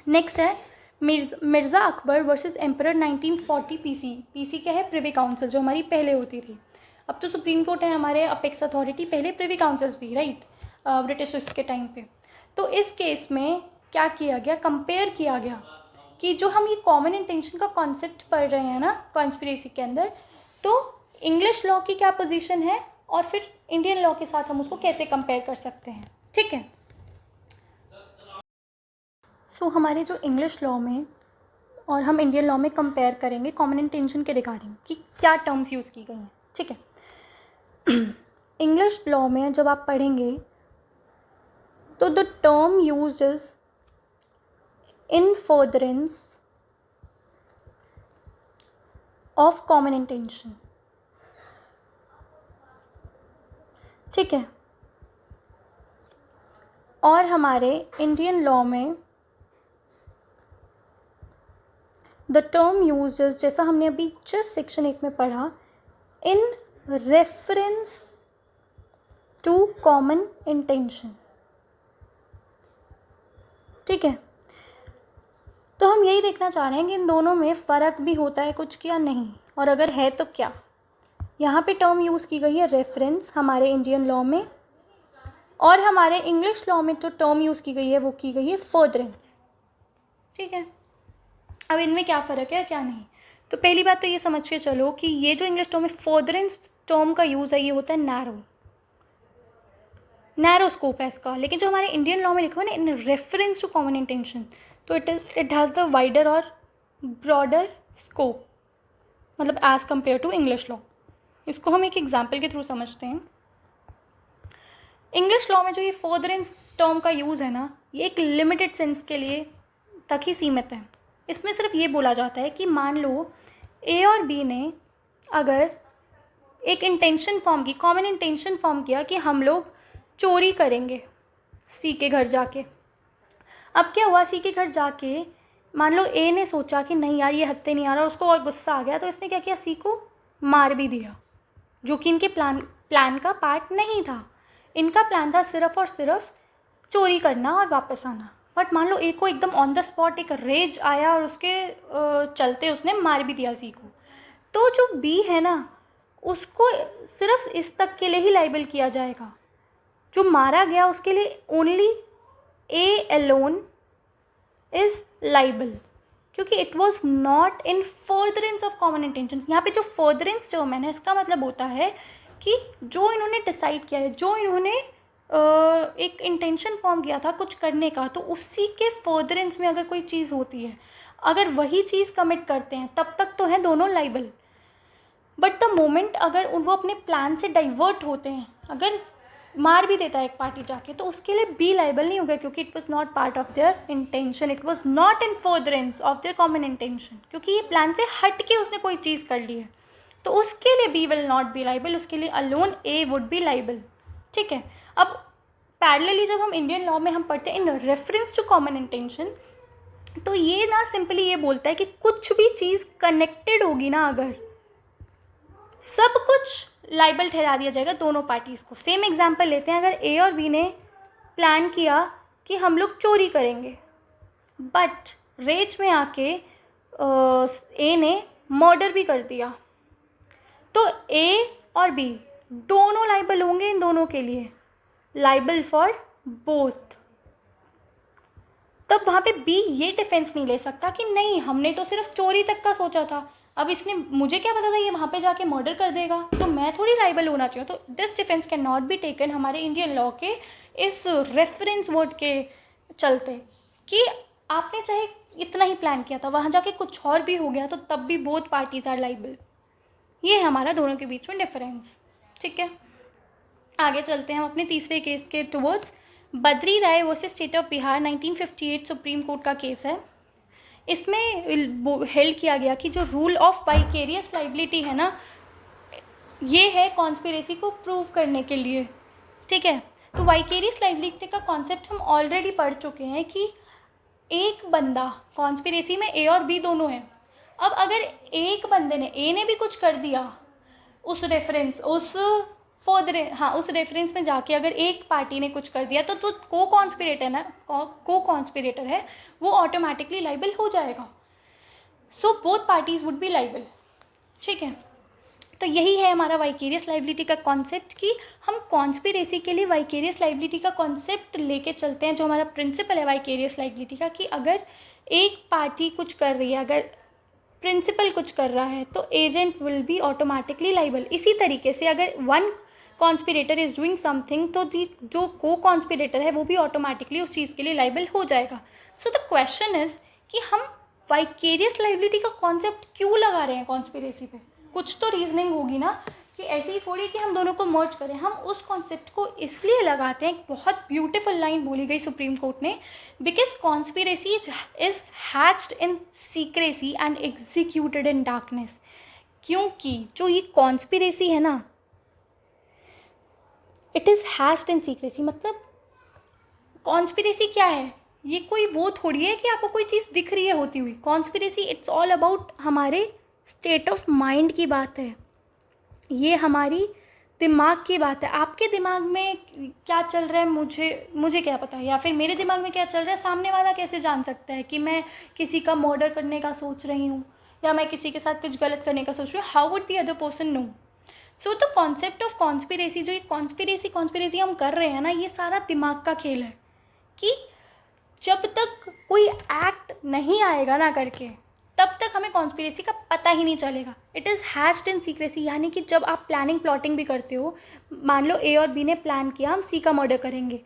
नेक्स्ट है Mirza Akbar versus emperor 1940 PC क्या है, प्रिवी काउंसिल, जो हमारी पहले होती थी। अब तो सुप्रीम कोर्ट है हमारे अपेक्स अथॉरिटी, पहले प्रिवी काउंसिल थी, राइट, ब्रिटिश के टाइम पे। तो इस केस में क्या किया गया, कंपेयर किया गया कि जो हम ये कॉमन इंटेंशन का कॉन्सेप्ट पढ़ रहे हैं ना कॉन्स्पिरेसी के अंदर, तो इंग्लिश लॉ की क्या पोजीशन है और फिर इंडियन लॉ के साथ हम उसको कैसे कंपेयर कर सकते हैं। ठीक है, सो हमारे जो इंग्लिश लॉ में और हम इंडियन लॉ में कंपेयर करेंगे कॉमन इंटेंशन के रिगार्डिंग कि क्या टर्म्स यूज़ की गई हैं। ठीक है, इंग्लिश लॉ में जब आप पढ़ेंगे तो the term used is in furtherance of common intention. ठीक है, और हमारे इंडियन लॉ में द टर्म यूज्ड इज, जैसा हमने अभी जस्ट सेक्शन 8 में पढ़ा, in reference to common intention. ठीक है, तो हम यही देखना चाह रहे हैं कि इन दोनों में फ़र्क भी होता है कुछ क्या नहीं, और अगर है तो क्या। यहाँ पे टर्म यूज़ की गई है रेफरेंस हमारे इंडियन लॉ में, और हमारे इंग्लिश लॉ में जो टर्म यूज़ की गई है वो की गई है फर्दरेंस। ठीक है, अब इनमें क्या फ़र्क है क्या नहीं। तो पहली बात तो ये समझ के चलो कि ये जो इंग्लिश लॉ में फर्दरेंस टर्म का यूज़ है ये होता है नैरो स्कोप है इसका, लेकिन जो हमारे इंडियन लॉ में लिखा हुआ है ना in reference to common intention, तो इट हैज़ द वाइडर और ब्रॉडर स्कोप, मतलब as compare to English law. इसको हम एक एग्जाम्पल के थ्रू समझते हैं। इंग्लिश लॉ में जो ये फर्दरेंस टर्म का यूज़ है ना, ये एक लिमिटेड सेंस के लिए तक ही सीमित है। इसमें सिर्फ ये बोला जाता है कि मान लो ए और बी ने अगर एक इंटेंशन फॉर्म की, कॉमन इंटेंशन फॉर्म किया कि हम लोग चोरी करेंगे सी के घर जाके। अब क्या हुआ, सी के घर जाके मान लो ए ने सोचा कि नहीं यार ये हत्ते नहीं आ रहा, उसको और गुस्सा आ गया, तो इसने क्या किया, सी को मार भी दिया, जो कि इनके प्लान का पार्ट नहीं था। इनका प्लान था सिर्फ और सिर्फ चोरी करना और वापस आना। बट मान लो ए को एकदम ऑन द स्पॉट एक रेज आया और उसके चलते उसने मार भी दिया सी को। तो जो बी है ना उसको सिर्फ इस तक के लिए ही लाइबल किया जाएगा, जो मारा गया उसके लिए only A alone is liable, क्योंकि it was not in furtherance of common intention. यहाँ पे जो फर्दरेंस टर्म है ना, इसका मतलब होता है कि जो इन्होंने डिसाइड किया है, जो इन्होंने एक इंटेंशन फॉर्म किया था कुछ करने का, तो उसी के फर्दरेंस में अगर कोई चीज़ होती है, अगर वही चीज़ कमिट करते हैं, तब तक तो है दोनों लाइबल। बट द मोमेंट अगर वो अपने प्लान से डाइवर्ट होते हैं, अगर मार भी देता है एक पार्टी जाके, तो उसके लिए बी लाइबल नहीं होगा, क्योंकि it was not part of their intention, it was not in furtherance of their common intention, क्योंकि ये प्लान से हट के उसने कोई चीज़ कर ली है, तो उसके लिए B will not be liable, उसके लिए alone A would be liable. ठीक है, अब पैरेलली जब हम इंडियन लॉ में हम पढ़ते हैं in reference to common intention, तो ये ना सिंपली ये बोलता है कि कुछ भी चीज़ कनेक्टेड होगी ना, अगर सब कुछ लाइबल ठहरा दिया जाएगा दोनों पार्टीज़ को। सेम एग्जांपल लेते हैं, अगर ए और बी ने प्लान किया कि हम लोग चोरी करेंगे, बट रेज में आके ए ने मर्डर भी कर दिया, तो ए और बी दोनों लाइबल होंगे इन दोनों के लिए, लाइबल फॉर बोथ। तब वहाँ पे बी ये डिफेंस नहीं ले सकता कि नहीं हमने तो सिर्फ चोरी तक का सोचा था, अब इसने, मुझे क्या पता था ये वहाँ पे जाके मर्डर कर देगा, तो मैं थोड़ी लाइबल होना चाहिए। तो this defence can not be taken हमारे इंडियन लॉ के इस रेफरेंस वर्ड के चलते, कि आपने चाहे इतना ही प्लान किया था, वहाँ जाके कुछ और भी हो गया तो तब भी बोथ पार्टीज़ आर लाइबल। ये है हमारा दोनों के बीच में डिफरेंस। ठीक है, आगे चलते हैं हम अपने तीसरे केस के towards. Badri Rai versus state of Bihar 1958 Supreme Court का केस है। इसमें हेल्ड किया गया कि जो रूल ऑफ वाइकेरियस लाइबिलिटी है ना, ये है कॉन्स्पिरेसी को प्रूव करने के लिए। ठीक है, तो वाइकेरियस लाइबिलिटी का कॉन्सेप्ट हम ऑलरेडी पढ़ चुके हैं कि एक बंदा, कॉन्स्पिरेसी में ए और बी दोनों हैं। अब अगर एक बंदे ने, ए ने भी कुछ कर दिया उस रेफरेंस में जाके अगर एक पार्टी ने कुछ कर दिया तो को कॉन्स्पिरेटर है वो ऑटोमेटिकली लाइबल हो जाएगा। So both parties would be liable. ठीक है, तो यही है हमारा वाइकेरियस लाइबिलिटी का कॉन्सेप्ट कि हम कॉन्स्पिरेसी के लिए वाइकेरियस लाइबिलिटी का कॉन्सेप्ट लेके चलते हैं। जो हमारा प्रिंसिपल है वाइकेरियस लाइबिलिटी का कि अगर एक पार्टी कुछ कर रही है, अगर प्रिंसिपल कुछ कर रहा है तो agent will be automatically liable. इसी तरीके से अगर one conspirator is doing something तो जो को कॉन्स्पिरेटर है वो भी ऑटोमेटिकली उस चीज़ के लिए लाइबल हो जाएगा। सो द क्वेश्चन इज कि हम वाइकेरियस लाइबिलिटी का कॉन्सेप्ट क्यों लगा रहे हैं कॉन्स्पिरेसी पे? कुछ तो रीजनिंग होगी ना, कि ऐसे ही थोड़ी कि हम दोनों को मर्ज करें। हम उस कॉन्सेप्ट को इसलिए लगाते हैं, एक बहुत ब्यूटीफुल लाइन बोली गई सुप्रीम कोर्ट ने, because conspiracy is hatched in secrecy and executed in darkness. क्योंकि जो ये कॉन्स्पिरेसी है ना, it is hatched in secrecy. मतलब कॉन्स्पिरेसी क्या है? ये कोई वो थोड़ी है कि आपको कोई चीज़ दिख रही है होती हुई। कॉन्स्पिरेसी इट्स ऑल अबाउट हमारे स्टेट ऑफ माइंड की बात है, ये हमारी दिमाग की बात है। आपके दिमाग में क्या चल रहा है मुझे क्या पता है, या फिर मेरे दिमाग में क्या चल रहा है सामने वाला कैसे जान सकता है कि मैं किसी का मर्डर करने का सोच रही हूँ या मैं किसी के साथ कुछ गलत करने का सोच रही हूँ? How would the other person know? So the concept of conspiracy, जो ये कॉन्स्पिरेसी हम कर रहे हैं ना, ये सारा दिमाग का खेल है कि जब तक कोई एक्ट नहीं आएगा ना करके, तब तक हमें कॉन्स्पिरेसी का पता ही नहीं चलेगा। It is hatched in secrecy. यानी कि जब आप प्लानिंग प्लॉटिंग भी करते हो, मान लो ए और बी ने प्लान किया हम सी का मर्डर करेंगे,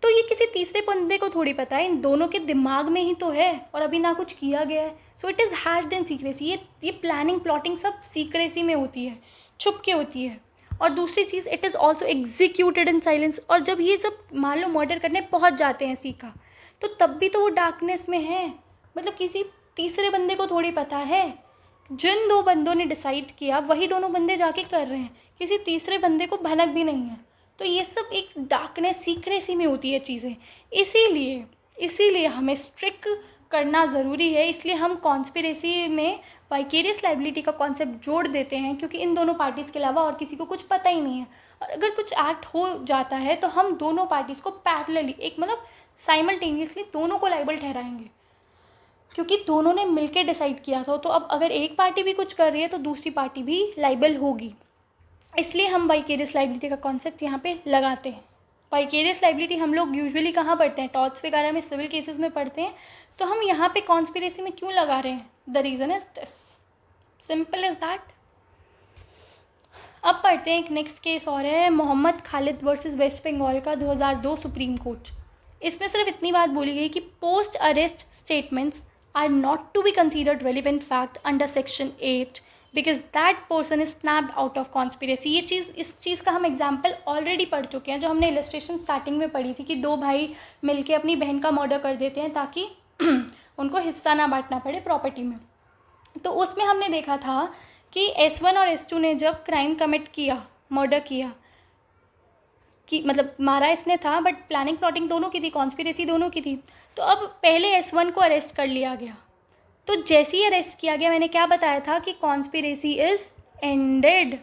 तो ये किसी तीसरे बंदे को थोड़ी पता है, इन दोनों के दिमाग में ही तो है और अभी ना कुछ किया गया है। So it is hatched in secrecy. ये प्लानिंग प्लॉटिंग सब सीक्रेसी में होती है, छुप के होती है। और दूसरी चीज़, it is also executed in silence. और जब ये सब मान लो मर्डर करने पहुंच जाते हैं सी का, तो तब भी तो वो डार्कनेस में है। मतलब किसी तीसरे बंदे को थोड़ी पता है। जिन दो बंदों ने डिसाइड किया वही दोनों बंदे जाके कर रहे हैं, किसी तीसरे बंदे को भनक भी नहीं है। तो ये सब एक डार्कनेस सीक्रेसी में होती है चीज़ें। इसीलिए हमें स्ट्रिक्ट करना ज़रूरी है। इसलिए हम कॉन्स्पिरेसी में वाइकेरियस लाइबिलिटी का कॉन्सेप्ट जोड़ देते हैं, क्योंकि इन दोनों पार्टीज़ के अलावा और किसी को कुछ पता ही नहीं है। और अगर कुछ एक्ट हो जाता है तो हम दोनों पार्टीज़ को पैरेलली, एक मतलब साइमल्टेनियसली दोनों को लाइबल ठहराएंगे, क्योंकि दोनों ने मिलकर डिसाइड किया था। तो अब अगर एक पार्टी भी कुछ कर रही है तो दूसरी पार्टी भी लाइबल होगी। इसलिए हम वाइकेरियस लाइबिलिटी का कॉन्सेप्ट यहाँ पे लगाते हैं। वाइकेरियस लाइबिलिटी हम लोग यूजुअली कहाँ पढ़ते हैं? टॉर्ट्स वगैरह में, सिविल केसेस में पढ़ते हैं। तो हम यहाँ पे कॉन्स्पिरेसी में क्यों लगा रहे हैं? The reason is this, simple is that. अब पढ़ते हैं एक नेक्स्ट केस और है, मोहम्मद खालिद वर्सेस वेस्ट बंगाल का 2002 सुप्रीम कोर्ट। इसमें सिर्फ इतनी बात बोली गई कि post arrest statements are not to be considered relevant fact under section 8 because that person is snapped out of conspiracy। इस चीज़ का हम एग्जाम्पल ऑलरेडी पढ़ चुके हैं, जो हमने इलस्ट्रेशन स्टार्टिंग में पढ़ी थी कि दो भाई मिलके अपनी बहन का मर्डर कर देते हैं ताकि उनको हिस्सा ना बांटना पड़े प्रॉपर्टी में। तो उसमें हमने देखा था कि S1 और S2 ने जब क्राइम कमिट किया, मर्डर किया, कि मतलब मारा इसने था बट प्लानिंग प्लॉटिंग दोनों की थी, कॉन्स्पिरेसी दोनों की थी। तो अब पहले S1 को अरेस्ट कर लिया गया। तो जैसे ही अरेस्ट किया गया, मैंने क्या बताया था कि कॉन्स्पिरेसी इज़ एंडेड,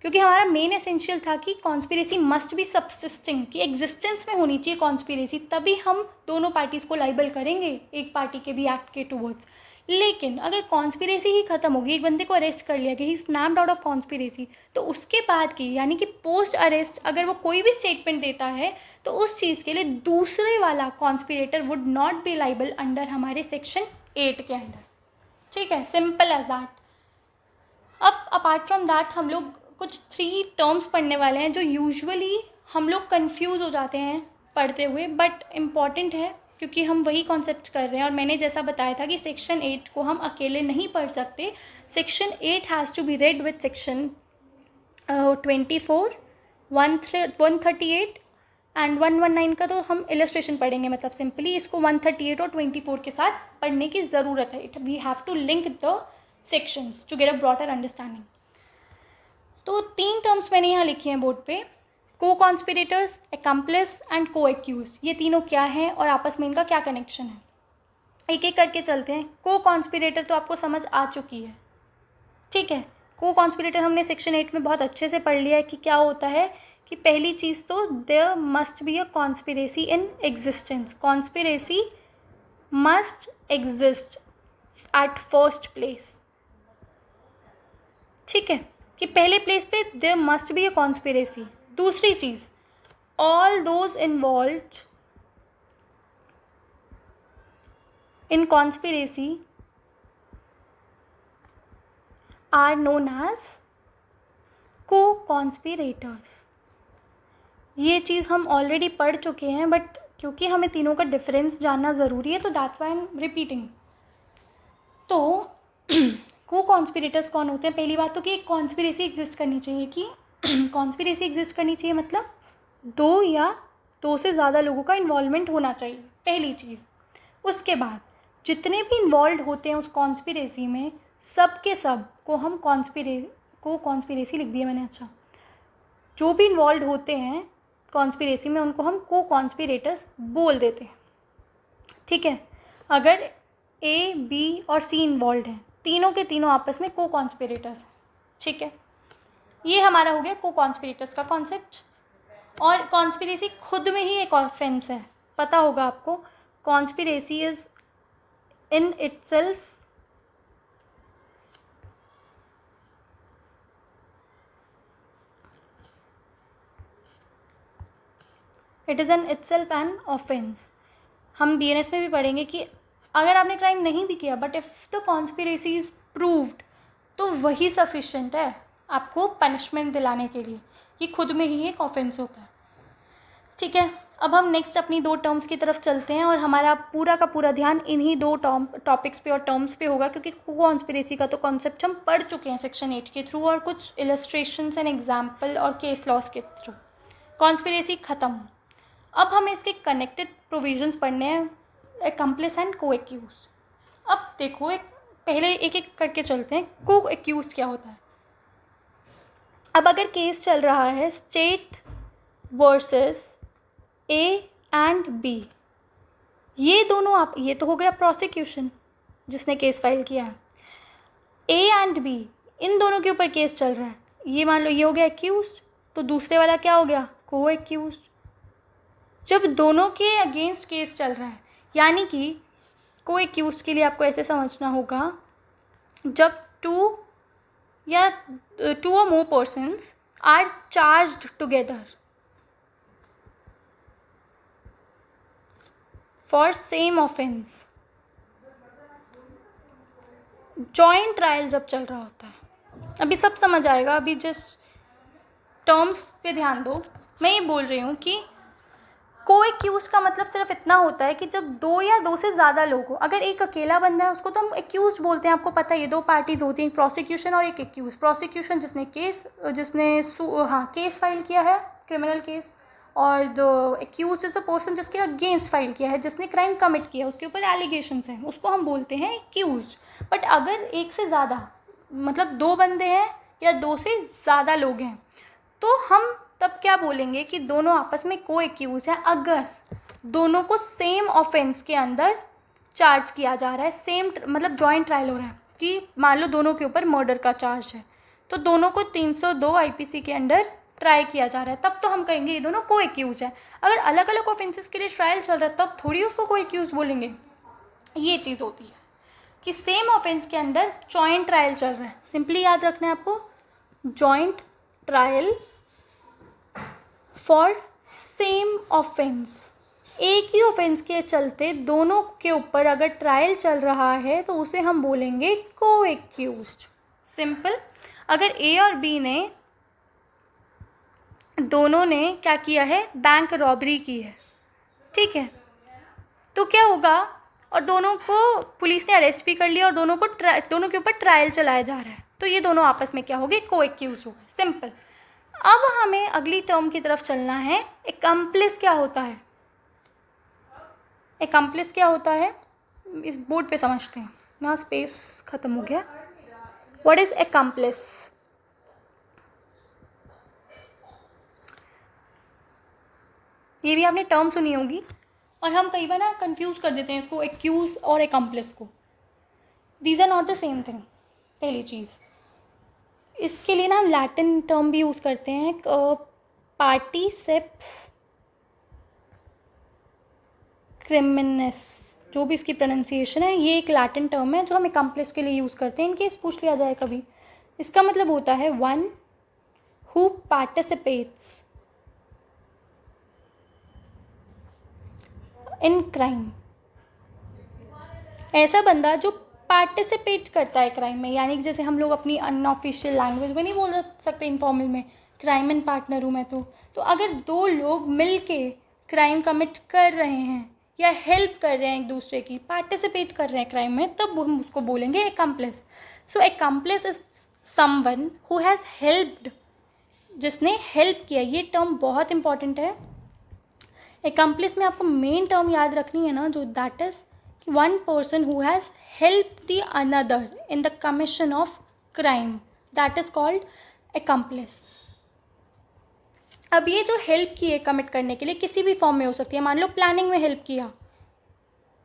क्योंकि हमारा मेन एसेंशियल था कि कॉन्स्पिरेसी मस्ट बी सबसिस्टिंग, कि एग्जिस्टेंस में होनी चाहिए कॉन्स्पिरेसी, तभी हम दोनों पार्टीज़ को लाइबल करेंगे एक पार्टी के भी एक्ट के टुवर्ड्स। लेकिन अगर कॉन्स्पिरेसी ही खत्म होगी, एक बंदे को अरेस्ट कर लिया गया, ही स्नैप्ड आउट ऑफ कॉन्स्पिरेसी, तो उसके बाद की यानी कि पोस्ट अरेस्ट अगर वो कोई भी स्टेटमेंट देता है तो उस चीज़ के लिए दूसरे वाला conspirator would not be liable under हमारे सेक्शन 8 के अंडर। ठीक है, सिंपल एज दैट। अब अपार्ट फ्रॉम दैट हम लोग कुछ 3 टर्म्स पढ़ने वाले हैं जो यूजुअली हम लोग कंफ्यूज हो जाते हैं पढ़ते हुए, बट इम्पॉर्टेंट है क्योंकि हम वही कॉन्सेप्ट कर रहे हैं और मैंने जैसा बताया था कि सेक्शन 8 को हम अकेले नहीं पढ़ सकते. Section 8 has to be read with section 24, 138 and 119 का तो हम इलस्ट्रेशन पढ़ेंगे. मतलब सिंपली इसको 138 और 24 के साथ पढ़ने की ज़रूरत है. We have to link the sections to get a broader understanding. तो 3 टर्म्स मैंने यहाँ लिखे हैं बोर्ड पे. को कॉन्स्पिरेटर्स, एकम्प्लिस एंड को एक्यूज. ये तीनों क्या हैं और आपस में इनका क्या कनेक्शन है, एक एक करके चलते हैं. को कॉन्स्पिरेटर तो आपको समझ आ चुकी है, ठीक है. को कॉन्स्पिरेटर हमने सेक्शन 8 में बहुत अच्छे से पढ़ लिया है कि क्या होता है. कि पहली चीज़ तो there must be a conspiracy in existence. Conspiracy must exist at first place, ठीक है. कि पहले प्लेस पे there must be a conspiracy. दूसरी चीज़, all those involved in conspiracy are known as co conspirators. ये चीज़ हम ऑलरेडी पढ़ चुके हैं, बट क्योंकि हमें तीनों का डिफरेंस जानना ज़रूरी है तो that's why I am repeating. तो को कॉन्स्पिरेटर्स कौन होते हैं. पहली बात तो कि एक कॉन्स्पिरेसी एग्जिस्ट करनी चाहिए. कि कॉन्स्पिरेसी एग्जिस्ट करनी चाहिए मतलब 2 या 2 से ज़्यादा लोगों का इन्वॉल्वमेंट होना चाहिए, पहली चीज़. उसके बाद जितने भी इन्वॉल्व होते हैं उस कॉन्स्पिरेसी में, सब के सब को हम कॉन्स्पिरेसी लिख दिया मैंने. अच्छा, जो भी इन्वॉल्व होते हैं कॉन्स्पिरेसी में उनको हम को कॉन्स्पिरेटर्स बोल देते हैं, ठीक है. अगर ए, बी और सी इन्वॉल्व हैं, तीनों के तीनों आपस में को कॉन्स्पिरेटर्स हैं, ठीक है. ये हमारा हो गया को कॉन्स्पिरेटर्स का कॉन्सेप्ट. और कॉन्स्पिरेसी खुद में ही एक ऑफेंस है, पता होगा आपको. Conspiracy is in itself it is an itself an offence. हम BNS में भी पढ़ेंगे कि अगर आपने क्राइम नहीं भी किया but if the conspiracy is proved तो वही सफिशेंट है आपको पनिशमेंट दिलाने के लिए. ये खुद में ही एक ऑफेंस होता है, ठीक है. अब हम नेक्स्ट अपनी 2 टर्म्स की तरफ चलते हैं और हमारा पूरा का पूरा ध्यान इन्हीं 2 टॉपिक्स पे और टर्म्स पे होगा, क्योंकि कॉन्स्पिरेसी का तो कॉन्सेप्ट हम पढ़ चुके हैं सेक्शन 8 के थ्रू और कुछ इलस्ट्रेशंस एंड एग्जाम्पल और केस लॉस के थ्रू. कॉन्स्पिरेसी ख़त्म. अब हमें इसके कनेक्टेड प्रोविजंस पढ़ने हैं, एकम्प्लिस एंड को एक्यूज. अब देखो पहले एक एक करके चलते हैं. को एक्यूज क्या होता है. अब अगर केस चल रहा है state versus A and B, ये दोनों ये तो हो गया प्रोसिक्यूशन जिसने केस फाइल किया है. ए एंड बी इन दोनों के ऊपर केस चल रहा है. ये मान लो ये हो गया एक्यूज, तो दूसरे वाला क्या हो गया, को एक्यूज. जब दोनों के अगेंस्ट केस चल रहा है, यानी कि को एक्यूज के लिए आपको ऐसे समझना होगा, जब 2 या 2 or more persons are charged together for same offense, joint trial जब चल रहा होता है. अभी सब समझ आएगा, अभी जस्ट टर्म्स पे ध्यान दो. मैं ये बोल रही हूँ कि को एक्यूज का मतलब सिर्फ इतना होता है कि जब 2 या 2 से ज़्यादा लोग हो. अगर एक अकेला बंदा है उसको तो हम एक्यूज बोलते हैं, आपको पता है. ये 2 पार्टीज होती हैं, एक प्रोसिक्यूशन और एक एक्यूज. प्रोसिक्यूशन जिसने केस फाइल किया है, क्रिमिनल केस, और the accuse is a person जिसके अगेंस्ट फाइल किया है, जिसने क्राइम कमिट किया, उसके ऊपर एलिगेशंस हैं, उसको हम बोलते हैं एक्यूज. बट अगर एक से ज़्यादा मतलब 2 बंदे हैं या 2 से ज़्यादा लोग हैं तो हम तब क्या बोलेंगे कि दोनों आपस में को एक्यूज है. अगर दोनों को सेम ऑफेंस के अंदर चार्ज किया जा रहा है, सेम मतलब जॉइंट ट्रायल हो रहा है, कि मान लो दोनों के ऊपर मर्डर का चार्ज है तो दोनों को 302 IPC के अंडर ट्राई किया जा रहा है, तब तो हम कहेंगे ये दोनों को एक्यूज है. अगर अलग अलग ऑफेंसेस के लिए ट्रायल चल रहा है तब थोड़ी उसको को एक्यूज बोलेंगे. ये चीज़ होती है कि सेम ऑफेंस के अंदर जॉइंट ट्रायल चल रहा है. सिंपली याद रखना है आपको, joint trial for same offence. एक ही ऑफेंस के चलते दोनों के ऊपर अगर ट्रायल चल रहा है तो उसे हम बोलेंगे को एक्यूज्ड. सिंपल. अगर ए और बी ने दोनों ने क्या किया है, बैंक रॉबरी की है, ठीक है, तो क्या होगा, और दोनों को पुलिस ने अरेस्ट भी कर लिया और दोनों के ऊपर ट्रायल चलाया जा रहा है, तो ये दोनों आपस में क्या हो गए, को एक्यूज हो गए, सिंपल। अब हमें अगली टर्म की तरफ चलना है। एकम्प्लिस क्या होता है, एकम्प्लिस क्या होता है, इस बोर्ड पे समझते हैं ना, स्पेस खत्म हो गया। What is accomplish? ये भी आपने टर्म सुनी होगी, और हम कई बार ना कंफ्यूज कर देते हैं इसको, एक्यूज और एकम्प्लिस को। These are not the same thing. पहली चीज़, इसके लिए ना हम लैटिन टर्म भी यूज़ करते हैं, पार्टिसिप्स क्रिमिनस, जो भी इसकी प्रोनाउंसिएशन है, ये एक लैटिन टर्म है जो हम एकम्प्लिस के लिए यूज़ करते हैं। इनकेस पूछ लिया जाए कभी, इसका मतलब होता है one who participates in crime. ऐसा बंदा जो पार्टिसिपेट करता है क्राइम में, यानी कि जैसे हम लोग अपनी अनऑफिशियल लैंग्वेज में नहीं बोल सकते, इनफॉर्मल में क्राइम एंड पार्टनर हूँ मैं, तो अगर दो लोग मिल के क्राइम कमिट कर रहे हैं या हेल्प कर रहे हैं एक दूसरे की, पार्टिसिपेट कर रहे हैं क्राइम में, तब हम उसको बोलेंगे accomplish. So accomplish is someone who has helped, जिसने हेल्प किया। ये टर्म बहुत इंपॉर्टेंट है। एकम्प्लिस में आपको मेन टर्म याद रखनी है ना, जो that is one person who has help the another in the commission of crime, that is called accomplish. अब ये जो हेल्प की है कमिट करने के लिए, किसी भी फॉर्म में हो सकती है। मान लो प्लानिंग में हेल्प किया,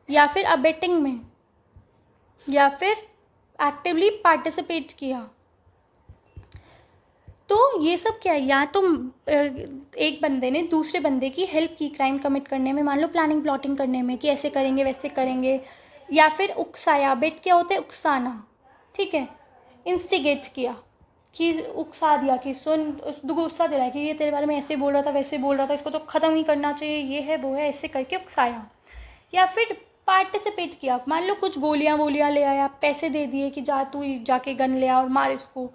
या फिर अबेटिंग में, या फिर एक्टिवली पार्टिसिपेट किया, तो ये सब क्या है, या तो एक बंदे ने दूसरे बंदे की हेल्प की क्राइम कमिट करने में, मान लो प्लानिंग प्लॉटिंग करने में कि ऐसे करेंगे वैसे करेंगे, या फिर उकसाया। बेट क्या होता है, उकसाना, ठीक है। इंस्टिगेट किया कि उकसा दिया कि सुन, गुस्सा दिलाया कि ये तेरे बारे में ऐसे बोल रहा था वैसे बोल रहा था, इसको तो ख़त्म ही करना चाहिए, ये है वो है, ऐसे करके उकसाया। या फिर पार्टिसिपेट किया, मान लो कुछ गोलियाँ वोलियाँ ले आया, पैसे दे दिए कि जा तू जाके गन ले आ और मार इसको,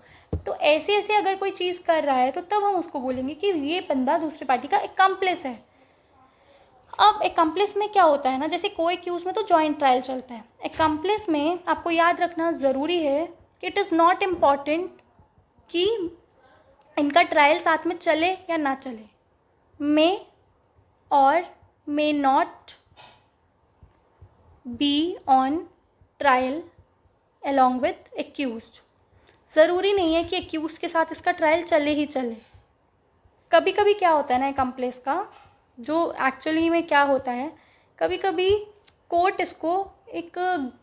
तो ऐसे ऐसे अगर कोई चीज़ कर रहा है तो तब हम उसको बोलेंगे कि ये बंदा दूसरी पार्टी का एकम्प्लिस है। अब एकम्प्लिस में क्या होता है ना, जैसे को एक्यूज में तो जॉइंट ट्रायल चलता है, एकम्प्लिस में आपको याद रखना ज़रूरी है कि इट इज़ नॉट इम्पॉर्टेंट कि इनका ट्रायल साथ में चले या ना चले, मे और मे not be on trial along with accused. ज़रूरी नहीं है कि एक्यूज के साथ इसका ट्रायल चले ही चले। कभी कभी क्या होता है ना एकम्प्लिस का, जो एक्चुअली में क्या होता है, कभी कभी कोर्ट इसको एक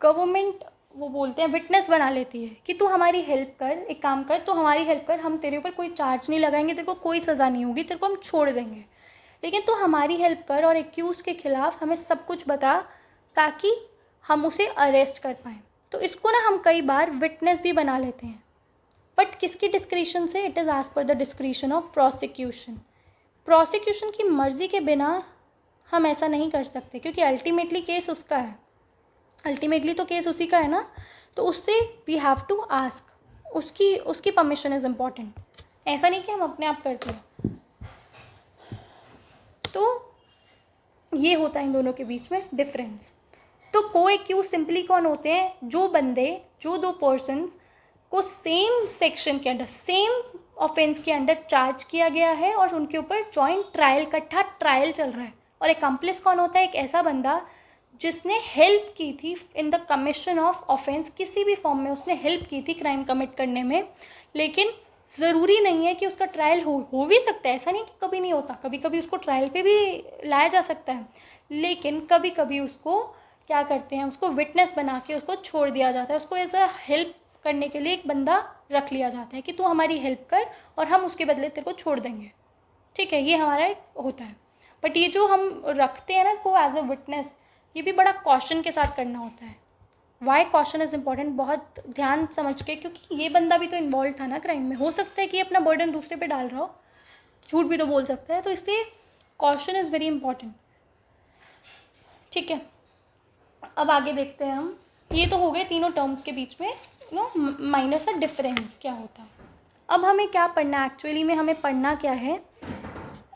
गवर्नमेंट, वो बोलते हैं विटनेस बना लेती है कि तू हमारी हेल्प कर, एक काम कर, तो हमारी हेल्प कर, हम तेरे ऊपर कोई चार्ज नहीं लगाएंगे, तेरे को कोई सज़ा नहीं होगी, तेरे को हम छोड़ देंगे, लेकिन तू हमारी हेल्प कर और एक्यूज़ के ख़िलाफ़ हमें सब कुछ बता ताकि हम उसे अरेस्ट कर पाएँ। तो इसको ना हम कई बार विटनेस भी बना लेते हैं, बट किसकी डिस्क्रिशन से, it is as per the discretion of prosecution. Prosecution की मर्ज़ी के बिना हम ऐसा नहीं कर सकते, क्योंकि अल्टीमेटली केस उसका है, अल्टीमेटली तो केस उसी का है ना, तो उससे वी हैव टू आस्क, उसकी परमिशन इज़ इम्पॉर्टेंट। ऐसा नहीं कि हम अपने आप करते हैं। तो ये होता है इन दोनों के बीच में डिफरेंस। तो को एक्यूज सिंपली कौन होते हैं, जो बंदे, जो दो पर्सन्स को सेम सेक्शन के अंडर, सेम ऑफेंस के अंडर चार्ज किया गया है और उनके ऊपर जॉइंट ट्रायल, इकट्ठा ट्रायल चल रहा है। और एकम्प्लिस कौन होता है, एक ऐसा बंदा जिसने हेल्प की थी in the commission of offence, किसी भी फॉर्म में उसने हेल्प की थी क्राइम कमिट करने में, लेकिन ज़रूरी नहीं है कि उसका ट्रायल हो भी सकता है, ऐसा नहीं कि कभी नहीं होता, कभी कभी उसको ट्रायल पे भी लाया जा सकता है, लेकिन कभी कभी उसको क्या करते हैं, उसको विटनेस बना के उसको छोड़ दिया जाता है, उसको एज अ हेल्प करने के लिए एक बंदा रख लिया जाता है कि तू हमारी हेल्प कर और हम उसके बदले तेरे को छोड़ देंगे, ठीक है, ये हमारा एक होता है। बट ये जो हम रखते हैं ना को एज अ विटनेस, ये भी बड़ा कॉशन के साथ करना होता है। वाई कॉशन इज़ इम्पॉर्टेंट, बहुत ध्यान समझ के, क्योंकि ये बंदा भी तो इन्वॉल्व था ना क्राइम में, हो सकता है कि अपना बर्डन दूसरे पे डाल रहा हो, झूठ भी तो बोल सकता है, तो इसलिए कॉशन इज़ वेरी इंपॉर्टेंट, ठीक है। अब आगे देखते हैं हम, ये तो हो गए तीनों टर्म्स के बीच में माइनस डिफरेंस क्या होता है। अब हमें क्या पढ़ना है, एक्चुअली में हमें पढ़ना क्या है,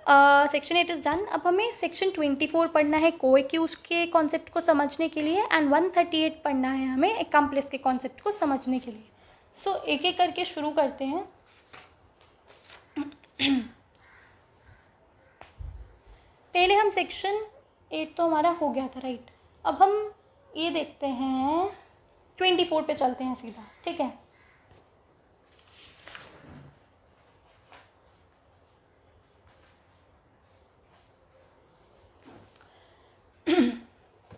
सेक्शन 8 इज़ डन। अब हमें सेक्शन 24 पढ़ना है को एक्यूज के कॉन्सेप्ट को समझने के लिए, एंड 138 पढ़ना है हमें एक्म्प्लिस के कॉन्सेप्ट को समझने के लिए। सो एक एक करके शुरू करते हैं। पहले हम सेक्शन 8 तो हमारा हो गया था, राइट। अब हम ये देखते हैं 24 पे चलते हैं सीधा, ठीक है।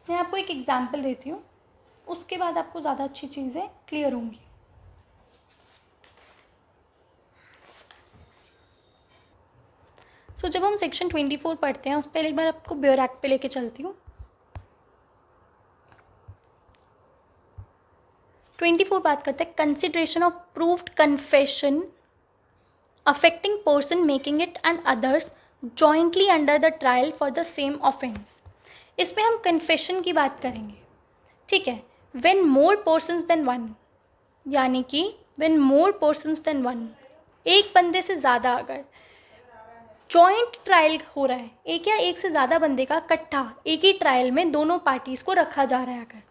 मैं आपको एक एग्जाम्पल देती हूँ, उसके बाद आपको ज़्यादा अच्छी चीज़ें क्लियर होंगी। जब हम सेक्शन 24 पढ़ते हैं, उस पहले एक बार आपको ब्योर एक्ट पे लेके चलती हूँ। 24 बात करते हैं consideration of proved confession affecting person making it and others jointly under the trial for the same offence. इसमें हम कन्फेशन की बात करेंगे, ठीक है। When more persons than one, यानी कि when more persons than one, एक बंदे से ज़्यादा अगर जॉइंट ट्रायल हो रहा है, एक या एक से ज़्यादा बंदे का इकट्ठा एक ही ट्रायल में दोनों पार्टीज़ को रखा जा रहा है अगर,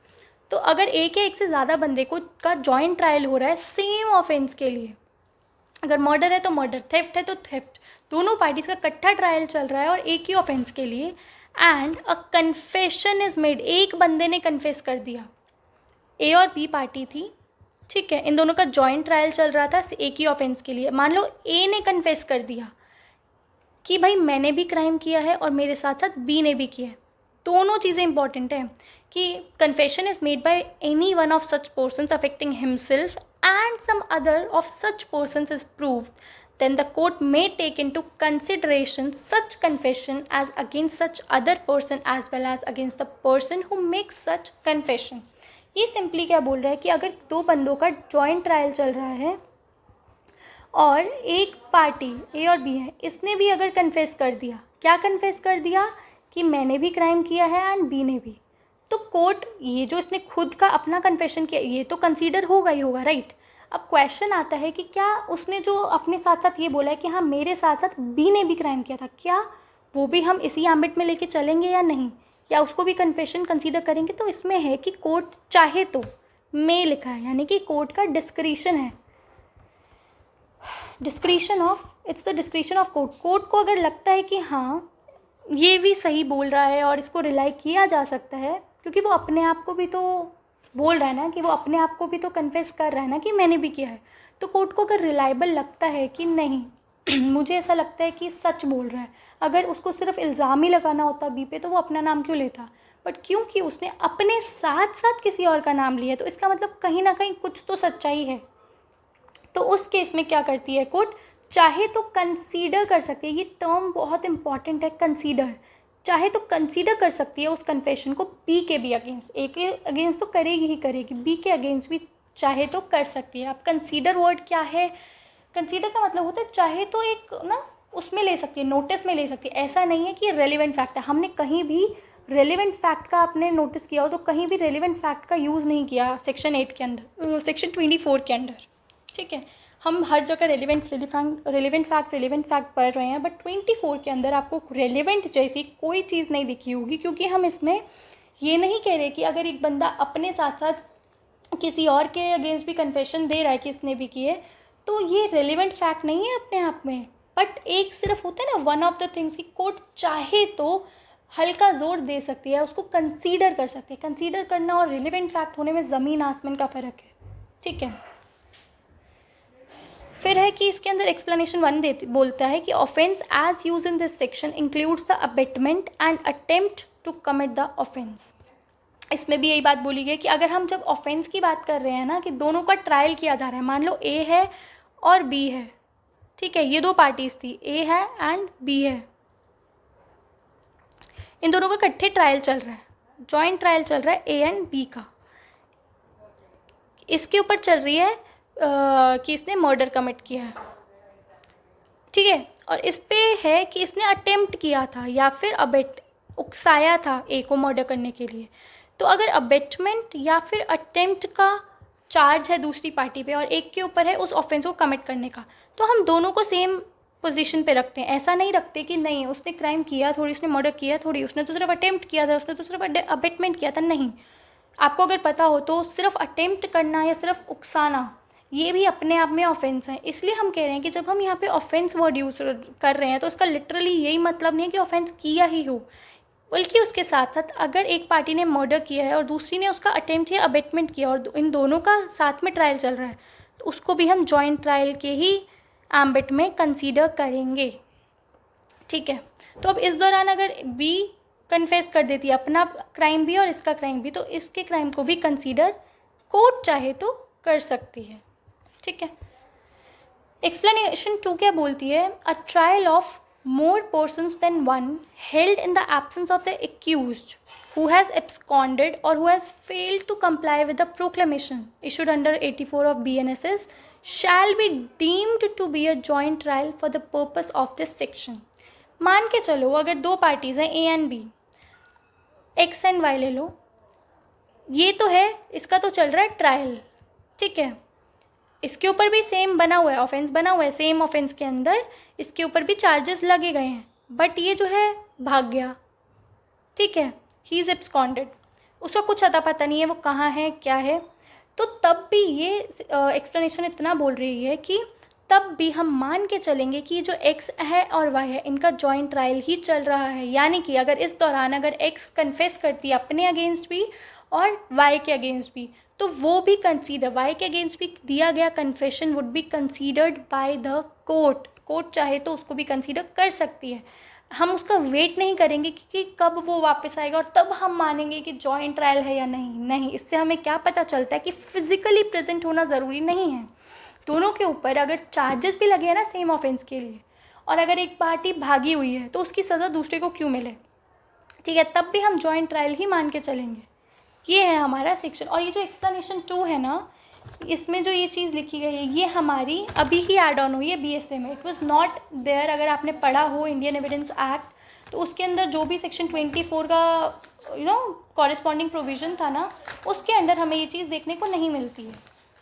तो अगर एक या एक से ज़्यादा बंदे को का जॉइंट ट्रायल हो रहा है सेम ऑफेंस के लिए, अगर मर्डर है तो मर्डर, थेफ्ट है तो थेफ्ट, दोनों पार्टीज़ का इकट्ठा ट्रायल चल रहा है और एक ही ऑफेंस के लिए, and a confession is made, एक बंदे ने कन्फेस कर दिया, ए और बी पार्टी थी, ठीक है, इन दोनों का जॉइंट ट्रायल चल रहा था एक ही ऑफेंस के लिए। मान लो ए ने कन्फेस कर दिया कि भाई मैंने भी क्राइम किया है और मेरे साथ साथ बी ने भी किया है। दोनों चीज़ें इंपॉर्टेंट हैं कि confession is made by any one of such persons affecting himself and some other of such persons is proved, then the court may take into consideration such confession as against such other person as well as against the person who makes such confession। ये simply क्या बोल रहा है कि अगर दो बंदों का जॉइंट ट्रायल चल रहा है और एक पार्टी ए और बी है, इसने भी अगर कन्फेस कर दिया, क्या कन्फेस कर दिया कि मैंने भी क्राइम किया है एंड बी ने भी, तो कोर्ट ये जो इसने खुद का अपना कन्फेशन किया ये तो कंसीडर होगा ही होगा, राइट। अब क्वेश्चन आता है कि क्या उसने जो अपने साथ साथ ये बोला है कि हाँ मेरे साथ साथ बी ने भी क्राइम किया था, क्या वो भी हम इसी एम्बिट में लेके चलेंगे या नहीं, या उसको भी कन्फेशन कंसीडर करेंगे। तो इसमें है कि कोर्ट चाहे तो, में लिखा है, यानी कि कोर्ट का डिस्क्रिशन है, discretion of, it's the discretion of court. Court को अगर लगता है कि हाँ ये भी सही बोल रहा है और इसको रिलाई किया जा सकता है, क्योंकि वो अपने आप को भी तो बोल रहा है ना, कि वो अपने आप को भी तो कन्फेस कर रहा है ना कि मैंने भी किया है, तो कोर्ट को अगर रिलायबल लगता है कि नहीं मुझे ऐसा लगता है कि सच बोल रहा है, अगर उसको सिर्फ इल्ज़ाम ही लगाना होता बी पे तो वो अपना नाम क्यों लेता, बट क्योंकि उसने अपने साथ साथ किसी और का नाम लिया तो इसका मतलब कहीं ना कहीं कुछ तो सच्चाई है। तो उस केस में क्या करती है कोर्ट, चाहे तो कंसीडर कर सकती है, ये टर्म बहुत इंपॉर्टेंट है, कंसीडर, चाहे तो कंसीडर कर सकती है उस कन्फेशन को बी के भी अगेंस्ट, ए के अगेंस्ट तो करेगी ही करेगी, बी के अगेंस्ट भी चाहे तो कर सकती है। अब कंसीडर वर्ड क्या है, कंसीडर का मतलब होता है चाहे तो एक ना उसमें ले सकती है, नोटिस में ले सकती है, ऐसा नहीं है कि रेलिवेंट फैक्ट है। हमने कहीं भी रेलिवेंट फैक्ट का आपने नोटिस किया हो तो कहीं भी रेलिवेंट फैक्ट का यूज़ नहीं किया सेक्शन 8 के अंदर, सेक्शन 24 के अंदर, ठीक है। हम हर जगह रेलिवेंट फैक्ट पढ़ रहे हैं, बट 24 के अंदर आपको रेलिवेंट जैसी कोई चीज़ नहीं दिखी होगी, क्योंकि हम इसमें ये नहीं कह रहे कि अगर एक बंदा अपने साथ साथ किसी और के अगेंस्ट भी कन्फेशन दे रहा है कि इसने भी किए, तो ये रेलिवेंट फैक्ट नहीं है अपने आप में, बट एक सिर्फ होता है ना वन ऑफ द थिंग्स की कोर्ट चाहे तो हल्का जोर दे सकती है, उसको कंसीडर कर सकती है। कंसीडर करना और रेलिवेंट फैक्ट होने में ज़मीन आसमान का फ़र्क है, ठीक है। फिर है कि इसके अंदर एक्सप्लेनेशन 1 बोलता है कि offence as use in this section includes the abetment and attempt to commit the offence. इसमें भी यही बात बोली गई कि अगर हम जब ऑफेंस की बात कर रहे हैं ना, कि दोनों का ट्रायल किया जा रहा है, मान लो ए है और बी है, ठीक है, ये दो पार्टीज थी, ए है एंड बी है, इन दोनों का इकट्ठे ट्रायल चल रहा है, जॉइंट ट्रायल चल रहा है ए एंड बी का, इसके ऊपर चल रही है कि इसने मर्डर कमिट किया है, ठीक है, और इस पे है कि इसने अटेम्प्ट किया था या फिर उकसाया था ए को मर्डर करने के लिए। तो अगर अबेटमेंट या फिर अटेम्प्ट का चार्ज है दूसरी पार्टी पे और एक के ऊपर है उस ऑफेंस को कमिट करने का, तो हम दोनों को सेम पोजीशन पे रखते हैं। ऐसा नहीं रखते कि नहीं उसने क्राइम किया थोड़ी, उसने मर्डर किया थोड़ी, उसने तो सिर्फ अटेम्प्ट किया था, उसने तो सिर्फ अबेटमेंट किया था। नहीं, आपको अगर पता हो तो सिर्फ अटेम्प्ट करना या सिर्फ उकसाना ये भी अपने आप में ऑफेंस है। इसलिए हम कह रहे हैं कि जब हम यहाँ पे ऑफेंस वर्ड यूज़ कर रहे हैं तो उसका लिटरली यही मतलब नहीं है कि ऑफेंस किया ही हो, बल्कि उसके साथ साथ अगर एक पार्टी ने मर्डर किया है और दूसरी ने उसका अटेम्प्ट या अबेटमेंट किया और इन दोनों का साथ में ट्रायल चल रहा है तो उसको भी हम जॉइंट ट्रायल के ही एम्बिट में कंसीडर करेंगे। ठीक है, तो अब इस दौरान अगर बी कन्फेस कर देती है अपना क्राइम भी और इसका क्राइम भी, तो इसके क्राइम को भी कंसीडर कोर्ट चाहे तो कर सकती है। ठीक है, एक्सप्लेनेशन 2 क्या बोलती है? A trial of more persons than one held in the absence of the accused who has absconded or who has failed to comply with the proclamation issued under 84 of BNSS shall be deemed to be a joint trial for the purpose of this section। मान के चलो अगर दो parties हैं A and B, X and Y ले लो, ये तो है, इसका तो चल रहा है ट्रायल। ठीक है, इसके ऊपर भी सेम बना हुआ है, ऑफेंस बना हुआ है, सेम ऑफेंस के अंदर इसके ऊपर भी चार्जेस लगे गए हैं, बट ये जो है भाग गया। ठीक है, ही इज़ एब्सकॉन्डेड, उसका कुछ अता पता नहीं है वो कहाँ है क्या है। तो तब भी ये एक्सप्लेनेशन इतना बोल रही है कि तब भी हम मान के चलेंगे कि जो एक्स है और वाई है इनका जॉइंट ट्रायल ही चल रहा है। यानी कि अगर इस दौरान अगर एक्स कन्फेस करती है अपने अगेंस्ट भी और वाई के अगेंस्ट भी, तो वो भी कंसीडर, वाई के अगेंस्ट भी दिया गया confession would be considered bye the court. Court चाहे तो उसको भी कंसीडर कर सकती है। हम उसका वेट नहीं करेंगे कि कब वो वापस आएगा और तब हम मानेंगे कि जॉइंट ट्रायल है या नहीं। इससे हमें क्या पता चलता है कि फिजिकली प्रेजेंट होना ज़रूरी नहीं है। दोनों के ऊपर अगर चार्जेस भी लगे हैं ना सेम ऑफेंस के लिए, और अगर एक पार्टी भागी हुई है तो उसकी सज़ा दूसरे को क्यों मिले? ठीक है, तब भी हम जॉइंट ट्रायल ही मान के चलेंगे। ये है हमारा सेक्शन। और ये जो एक्सप्लेनेशन 2 है ना, इसमें जो ये चीज़ लिखी गई है ये हमारी अभी ही ऐड ऑन हुई है BSA में। It was not there. अगर आपने पढ़ा हो इंडियन एविडेंस एक्ट तो उसके अंदर जो भी सेक्शन 24 का कॉरेस्पॉन्डिंग प्रोविज़न था ना, उसके अंदर हमें ये चीज़ देखने को नहीं मिलती है।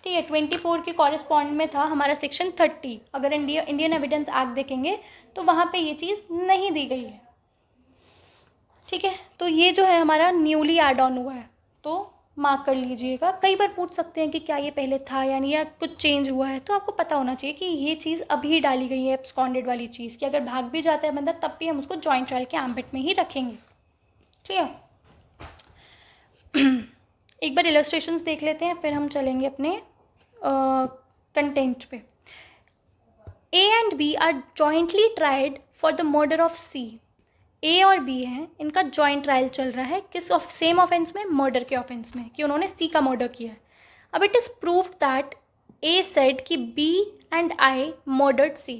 ठीक है, 24 के कॉरेस्पॉन्ड में था हमारा सेक्शन 30। अगर इंडियन एविडेंस एक्ट देखेंगे तो वहाँ पे ये चीज़ नहीं दी गई है। ठीक है, तो ये जो है हमारा न्यूली ऐड ऑन हुआ है, तो मार्क कर लीजिएगा। कई बार पूछ सकते हैं कि क्या ये पहले था या नहीं, या कुछ चेंज हुआ है, तो आपको पता होना चाहिए कि ये चीज़ अभी डाली गई है एब्सकॉन्डेड वाली चीज़, कि अगर भाग भी जाता है बंदा तब भी हम उसको जॉइंट ट्रायल के एम्बिट में ही रखेंगे। क्लियर? एक बार इलस्ट्रेशंस देख लेते हैं फिर हम चलेंगे अपने कंटेंट पे। A and B are jointly tried for the murder of C। A और B हैं, इनका जॉइंट ट्रायल चल रहा है किस सेम ऑफेंस में? मर्डर के ऑफेंस में, कि उन्होंने C का मर्डर किया है। अब it is proved that A said कि B and I murdered C।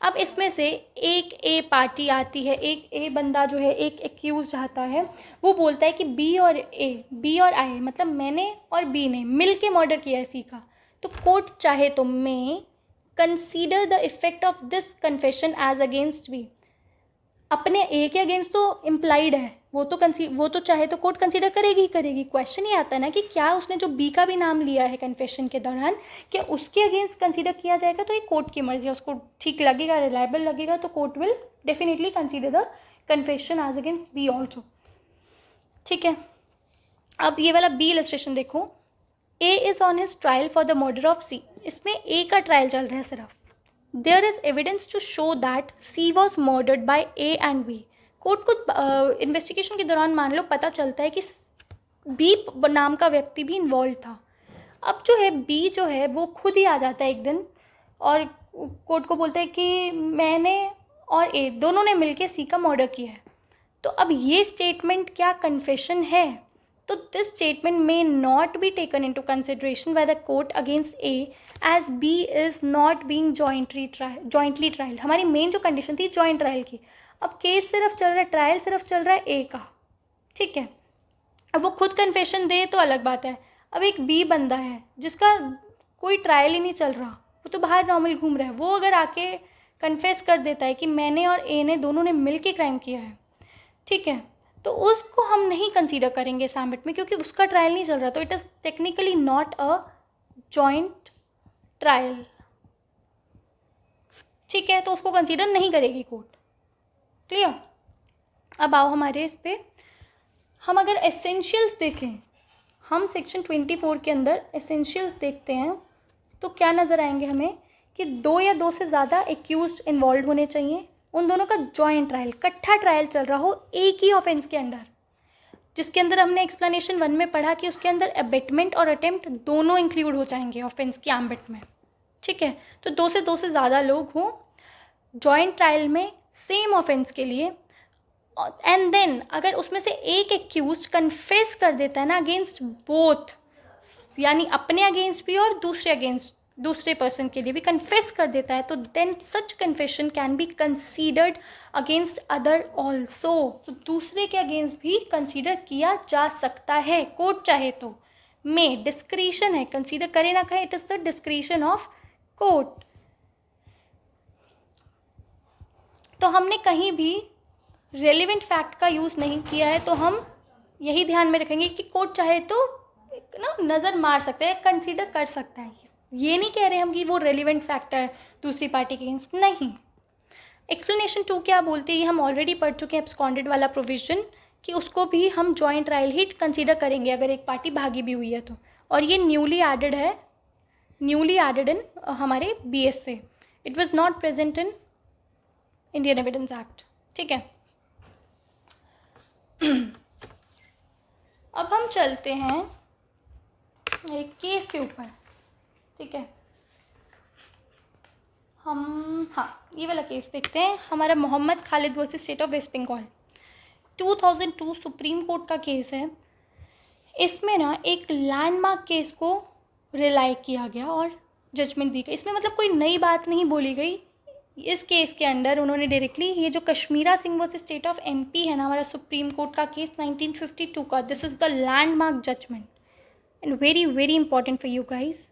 अब इसमें से एक A पार्टी आती है, एक A बंदा जो है, एक एक्यूज आता है, वो बोलता है कि B और I मतलब मैंने और B ने मिल के मर्डर किया है C का। तो कोर्ट चाहे तो may consider the effect of this confession as against B। अपने A के अगेंस्ट तो इम्प्लाइड है, वो तो चाहे तो कोर्ट कंसीडर करेगी ही करेगी। क्वेश्चन ये आता है ना कि क्या उसने जो B का भी नाम लिया है कन्फेशन के दौरान, क्या उसके अगेंस्ट कंसीडर किया जाएगा? तो ये कोर्ट की मर्जी है, उसको ठीक लगेगा, रिलायबल लगेगा, तो court will definitely consider the confession as against B also. ठीक है, अब ये वाला B इलस्ट्रेशन देखो। A is on his trial for the murder of C। इसमें A का ट्रायल चल रहा है सिर्फ। There is evidence to show that C was murdered by A and B। Court को इन्वेस्टिगेशन के दौरान मान लो पता चलता है कि B नाम का व्यक्ति भी इन्वॉल्व था। अब जो है B जो है वो खुद ही आ जाता है एक दिन और कोर्ट को बोलता है कि मैंने और A दोनों ने मिलके C का मर्डर किया है। तो अब ये स्टेटमेंट क्या कन्फेशन है? तो this statement may not be taken into consideration by the court against A as B is not being jointly trial. हमारी मेन जो कंडीशन थी जॉइंट ट्रायल की, अब केस सिर्फ चल रहा है, ट्रायल सिर्फ चल रहा है A का। ठीक है, अब वो खुद कन्फेशन दे तो अलग बात है। अब एक B बंदा है जिसका कोई ट्रायल ही नहीं चल रहा, वो तो बाहर नॉर्मल घूम रहा है, वो अगर आके कन्फेस कर देता है कि मैंने और A ने दोनों ने मिल के क्राइम किया है, ठीक है, तो उसको हम नहीं कंसीडर करेंगे इस एम्बिट में क्योंकि उसका ट्रायल नहीं चल रहा। तो it is technically not a joint trial. ठीक है, तो उसको कंसीडर नहीं करेगी कोर्ट। क्लियर। अब आओ हमारे इस पे, हम अगर एसेंशियल्स देखें, हम सेक्शन 24 के अंदर एसेंशियल्स देखते हैं तो क्या नज़र आएंगे हमें कि 2 या 2 से ज़्यादा एक्यूज्ड इन्वॉल्व होने चाहिए, उन दोनों का जॉइंट ट्रायल, इकट्ठा ट्रायल चल रहा हो एक ही ऑफेंस के अंडर, जिसके अंदर हमने एक्सप्लेनेशन 1 में पढ़ा कि उसके अंदर अबेटमेंट और अटेम्प्ट दोनों इंक्लूड हो जाएंगे ऑफेंस की एम्बिट में। ठीक है, तो 2 से ज़्यादा लोग हों जॉइंट ट्रायल में सेम ऑफेंस के लिए, एंड देन अगर उसमें से एक एक्यूज कन्फेस कर देता है ना अगेंस्ट बोथ, यानी अपने अगेंस्ट भी और दूसरे पर्सन के लिए भी कन्फेस कर देता है, तो then such confession can be considered against other also. तो दूसरे के अगेंस्ट भी कंसीडर किया जा सकता है, कोर्ट चाहे तो। में डिस्क्रिशन है, कंसीडर करे ना करे, it is the discretion of court. तो हमने कहीं भी रेलिवेंट फैक्ट का यूज़ नहीं किया है, तो हम यही ध्यान में रखेंगे कि कोर्ट चाहे तो ना नज़र मार सकता है, कंसीडर कर सकता है। ये नहीं कह रहे हम कि वो रेलिवेंट फैक्ट है दूसरी पार्टी के अगेंस्ट, नहीं। एक्सप्लेनेशन 2 क्या बोलती है, हम ऑलरेडी पढ़ चुके हैं एब्सकॉन्डेड वाला प्रोविज़न, कि उसको भी हम जॉइंट ट्रायल ही कंसीडर करेंगे अगर एक पार्टी भागी भी हुई है तो। और ये न्यूली एडेड इन हमारे BS से, it was not present in Indian evidence act. ठीक है, अब हम चलते हैं एक केस के ऊपर। ठीक है, ये वाला केस देखते हैं, हमारा Mohammad Khalid versus state of West Bengal, 2002 Supreme Court का केस है। इसमें ना एक लैंडमार्क केस को रिलाई किया गया और जजमेंट दी गई। इसमें मतलब कोई नई बात नहीं बोली गई। इस केस के अंदर उन्होंने डायरेक्टली ये जो Kashmira Singh versus state of MP है ना हमारा सुप्रीम कोर्ट का केस 1952 का, this is the landmark judgement and very very important for you guys.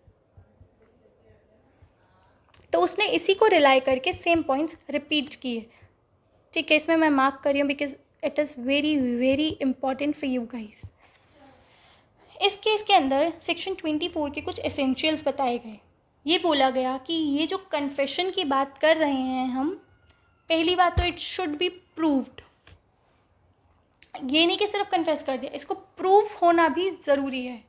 तो उसने इसी को रिलाई करके सेम पॉइंट्स रिपीट किए। ठीक है, इसमें मैं मार्क कर रही हूँ because it is very very important for you guys. इस केस के अंदर सेक्शन 24 के कुछ एसेंशियल्स बताए गए। ये बोला गया कि ये जो कन्फेशन की बात कर रहे हैं हम, पहली बात तो इट शुड बी प्रूव्ड। ये नहीं कि सिर्फ कन्फेस कर दिया, इसको प्रूव होना भी ज़रूरी है।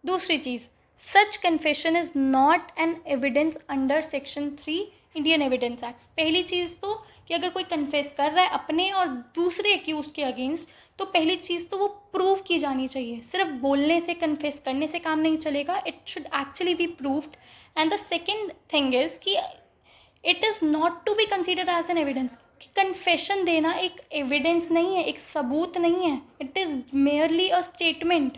दूसरी चीज़, such confession is not an evidence under section 3 Indian evidence act. पहली चीज़ तो कि अगर कोई कन्फेस कर रहा है अपने और दूसरे एक्यूज के अगेंस्ट, तो पहली चीज़ तो वो प्रूव की जानी चाहिए। सिर्फ बोलने से, कन्फेस करने से काम नहीं चलेगा, it should actually be proved. And the second thing is कि it is not to be considered as an evidence. कि कन्फेशन देना एक एविडेंस नहीं है, एक सबूत नहीं है, it is merely a statement,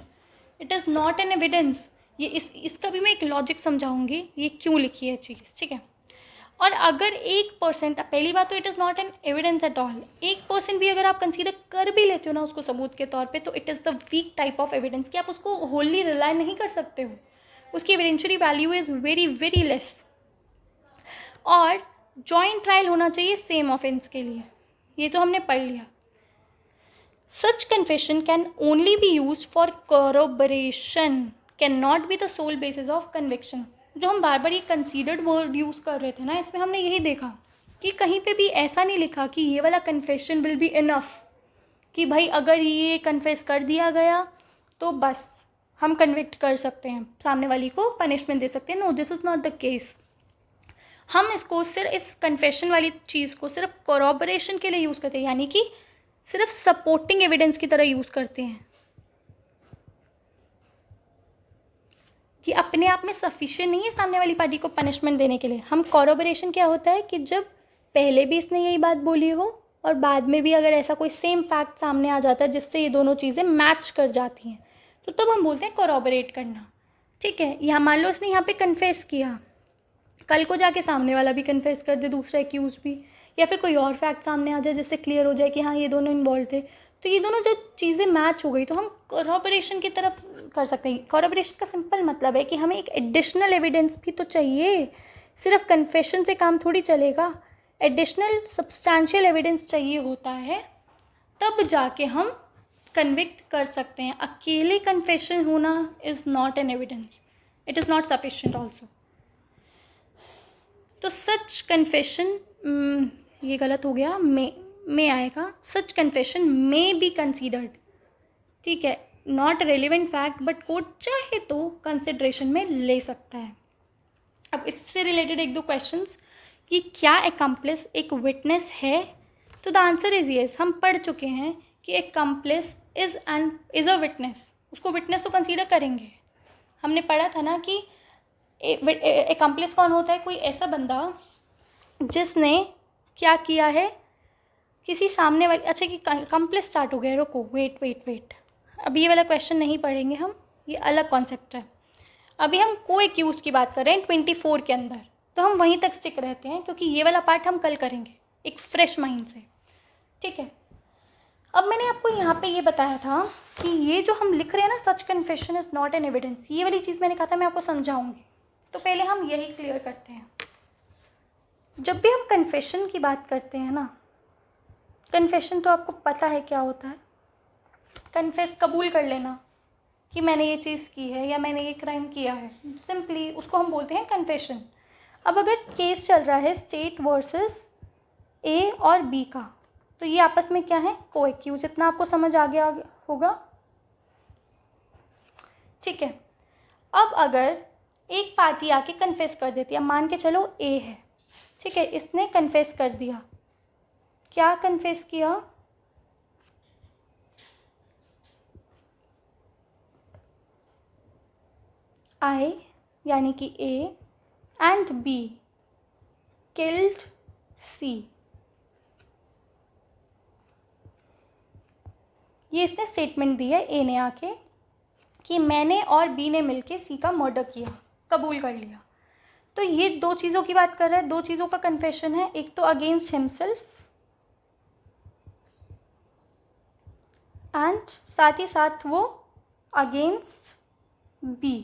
it is not an evidence. ये इसका भी मैं एक लॉजिक समझाऊंगी ये क्यों लिखी है चीज़। ठीक है, और अगर 1%, पहली बात तो it is not an evidence at all, 1% भी अगर आप कंसीडर कर भी लेते हो ना उसको सबूत के तौर पे, तो it is the week type of evidence कि आप उसको होली रिलाई नहीं कर सकते हो, उसकी evidentiary value is very very less. और जॉइंट ट्रायल होना चाहिए सेम ऑफेंस के लिए, ये तो हमने पढ़ लिया। Such confession can only be use for corroboration, can not be the sole basis of conviction. जो हम बार बार ये कंसीडर्ड वर्ड यूज़ कर रहे थे ना, इसमें हमने यही देखा कि कहीं पे भी ऐसा नहीं लिखा कि ये वाला कन्फेशन विल बी इनफ, कि भाई अगर ये कन्फेस कर दिया गया तो बस हम कन्विक्ट कर सकते हैं, सामने वाली को पनिशमेंट दे सकते हैं। No, this is not the case. हम इसको सिर्फ इस कन्फेशन वाली चीज़ को सिर्फ corroboration के लिए यूज़ करते हैं, यानी कि सिर्फ सपोर्टिंग एविडेंस की तरह यूज़ करते हैं, कि अपने आप में सफिशिएंट नहीं है सामने वाली पार्टी को पनिशमेंट देने के लिए। हम corroboration क्या होता है कि जब पहले भी इसने यही बात बोली हो और बाद में भी अगर ऐसा कोई सेम फैक्ट सामने आ जाता है जिससे ये दोनों चीज़ें मैच कर जाती हैं, तो तब हम बोलते हैं corroborate करना। ठीक है, यहाँ मान लो इसने यहाँ पे कन्फेस किया, कल को जाके सामने वाला भी कन्फेस कर दे, दूसरा एक्यूज भी, या फिर कोई और फैक्ट सामने आ जाए जिससे क्लियर हो जाए कि हाँ ये दोनों इन्वॉल्व थे, तो ये दोनों जब चीज़ें मैच हो गई तो हम corroboration की तरफ कर सकते हैं। corroboration का सिंपल मतलब है कि हमें एक एडिशनल एविडेंस भी तो चाहिए, सिर्फ कन्फेशन से काम थोड़ी चलेगा, एडिशनल सब्सटैंशियल एविडेंस चाहिए होता है, तब जाके हम कन्विक्ट कर सकते हैं। अकेले कन्फेशन होना is not an evidence, it is not sufficient also. तो सच कन्फेशन ये गलत हो गया, मे आएगा। सच कन्फेशन मे बी कंसीडर्ड, ठीक है, not relevant fact, but court चाहे तो कंसिड्रेशन में ले सकता है। अब इससे रिलेटेड एक दो क्वेश्चंस कि क्या एकम्प्लिस एक विटनेस है, तो द आंसर इज़ येस। हम पढ़ चुके हैं कि एकम्प्लिस इज़ अ विटनेस, उसको विटनेस तो कंसीडर करेंगे। हमने पढ़ा था ना कि एकम्प्लिस कौन होता है, कोई ऐसा बंदा जिसने क्या किया है किसी सामने वाले, अच्छा कि कंप्लेस स्टार्ट हो गया, रुको, वेट, अभी ये वाला क्वेश्चन नहीं पढ़ेंगे हम, ये अलग कॉन्सेप्ट है। अभी हम को एक्यूज की बात कर रहे हैं 24 के अंदर, तो हम वहीं तक स्टिक रहते हैं क्योंकि ये वाला पार्ट हम कल करेंगे एक फ्रेश माइंड से, ठीक है। अब मैंने आपको यहाँ पे ये बताया था कि ये जो हम लिख रहे हैं ना, such confession is not an evidence, ये वाली चीज़ मैंने कहा था मैं आपको समझाऊंगी, तो पहले हम यही क्लियर करते हैं। जब भी हम कन्फेशन की बात करते हैं ना, कन्फेशन तो आपको पता है क्या होता है, कन्फेस कबूल कर लेना कि मैंने ये चीज़ की है या मैंने ये क्राइम किया है, सिंपली उसको हम बोलते हैं कन्फेशन। अब अगर केस चल रहा है स्टेट वर्सेस ए और बी का, तो ये आपस में क्या है, को एक्यूज, इतना आपको समझ आ गया होगा, ठीक है। अब अगर एक पार्टी आके कन्फेस कर देती है, मान के चलो ए है, ठीक है, इसने कन्फेस कर दिया, क्या कन्फेस किया, आई यानी कि ए एंड बी किल्ड सी, ये इसने स्टेटमेंट दी है ए ने आके कि मैंने और बी ने मिलके सी का मर्डर किया, कबूल कर लिया। तो ये दो चीज़ों की बात कर रहा है, दो चीज़ों का कन्फेशन है, एक तो अगेंस्ट हिमसेल्फ एंड साथ ही साथ वो अगेंस्ट बी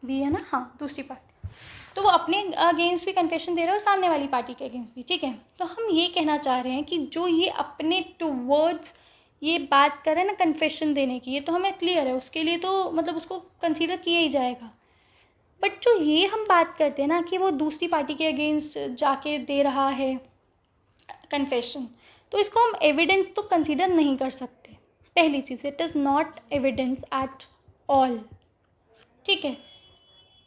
है ना, हाँ, दूसरी पार्टी, तो वो अपने अगेंस्ट भी कन्फेशन दे रहा है और सामने वाली पार्टी के अगेंस्ट भी, ठीक है। तो हम ये कहना चाह रहे हैं कि जो ये अपने टुवर्ड्स ये बात कर रहे हैं ना कन्फेशन देने की, ये तो हमें क्लियर है, उसके लिए तो मतलब उसको कंसीडर किया ही जाएगा। बट जो ये हम बात करते हैं ना कि वो दूसरी पार्टी के अगेंस्ट जाके दे रहा है कन्फेशन, तो इसको हम एविडेंस तो कंसीडर नहीं कर सकते। पहली चीज़, it is not evidence at all, ठीक है।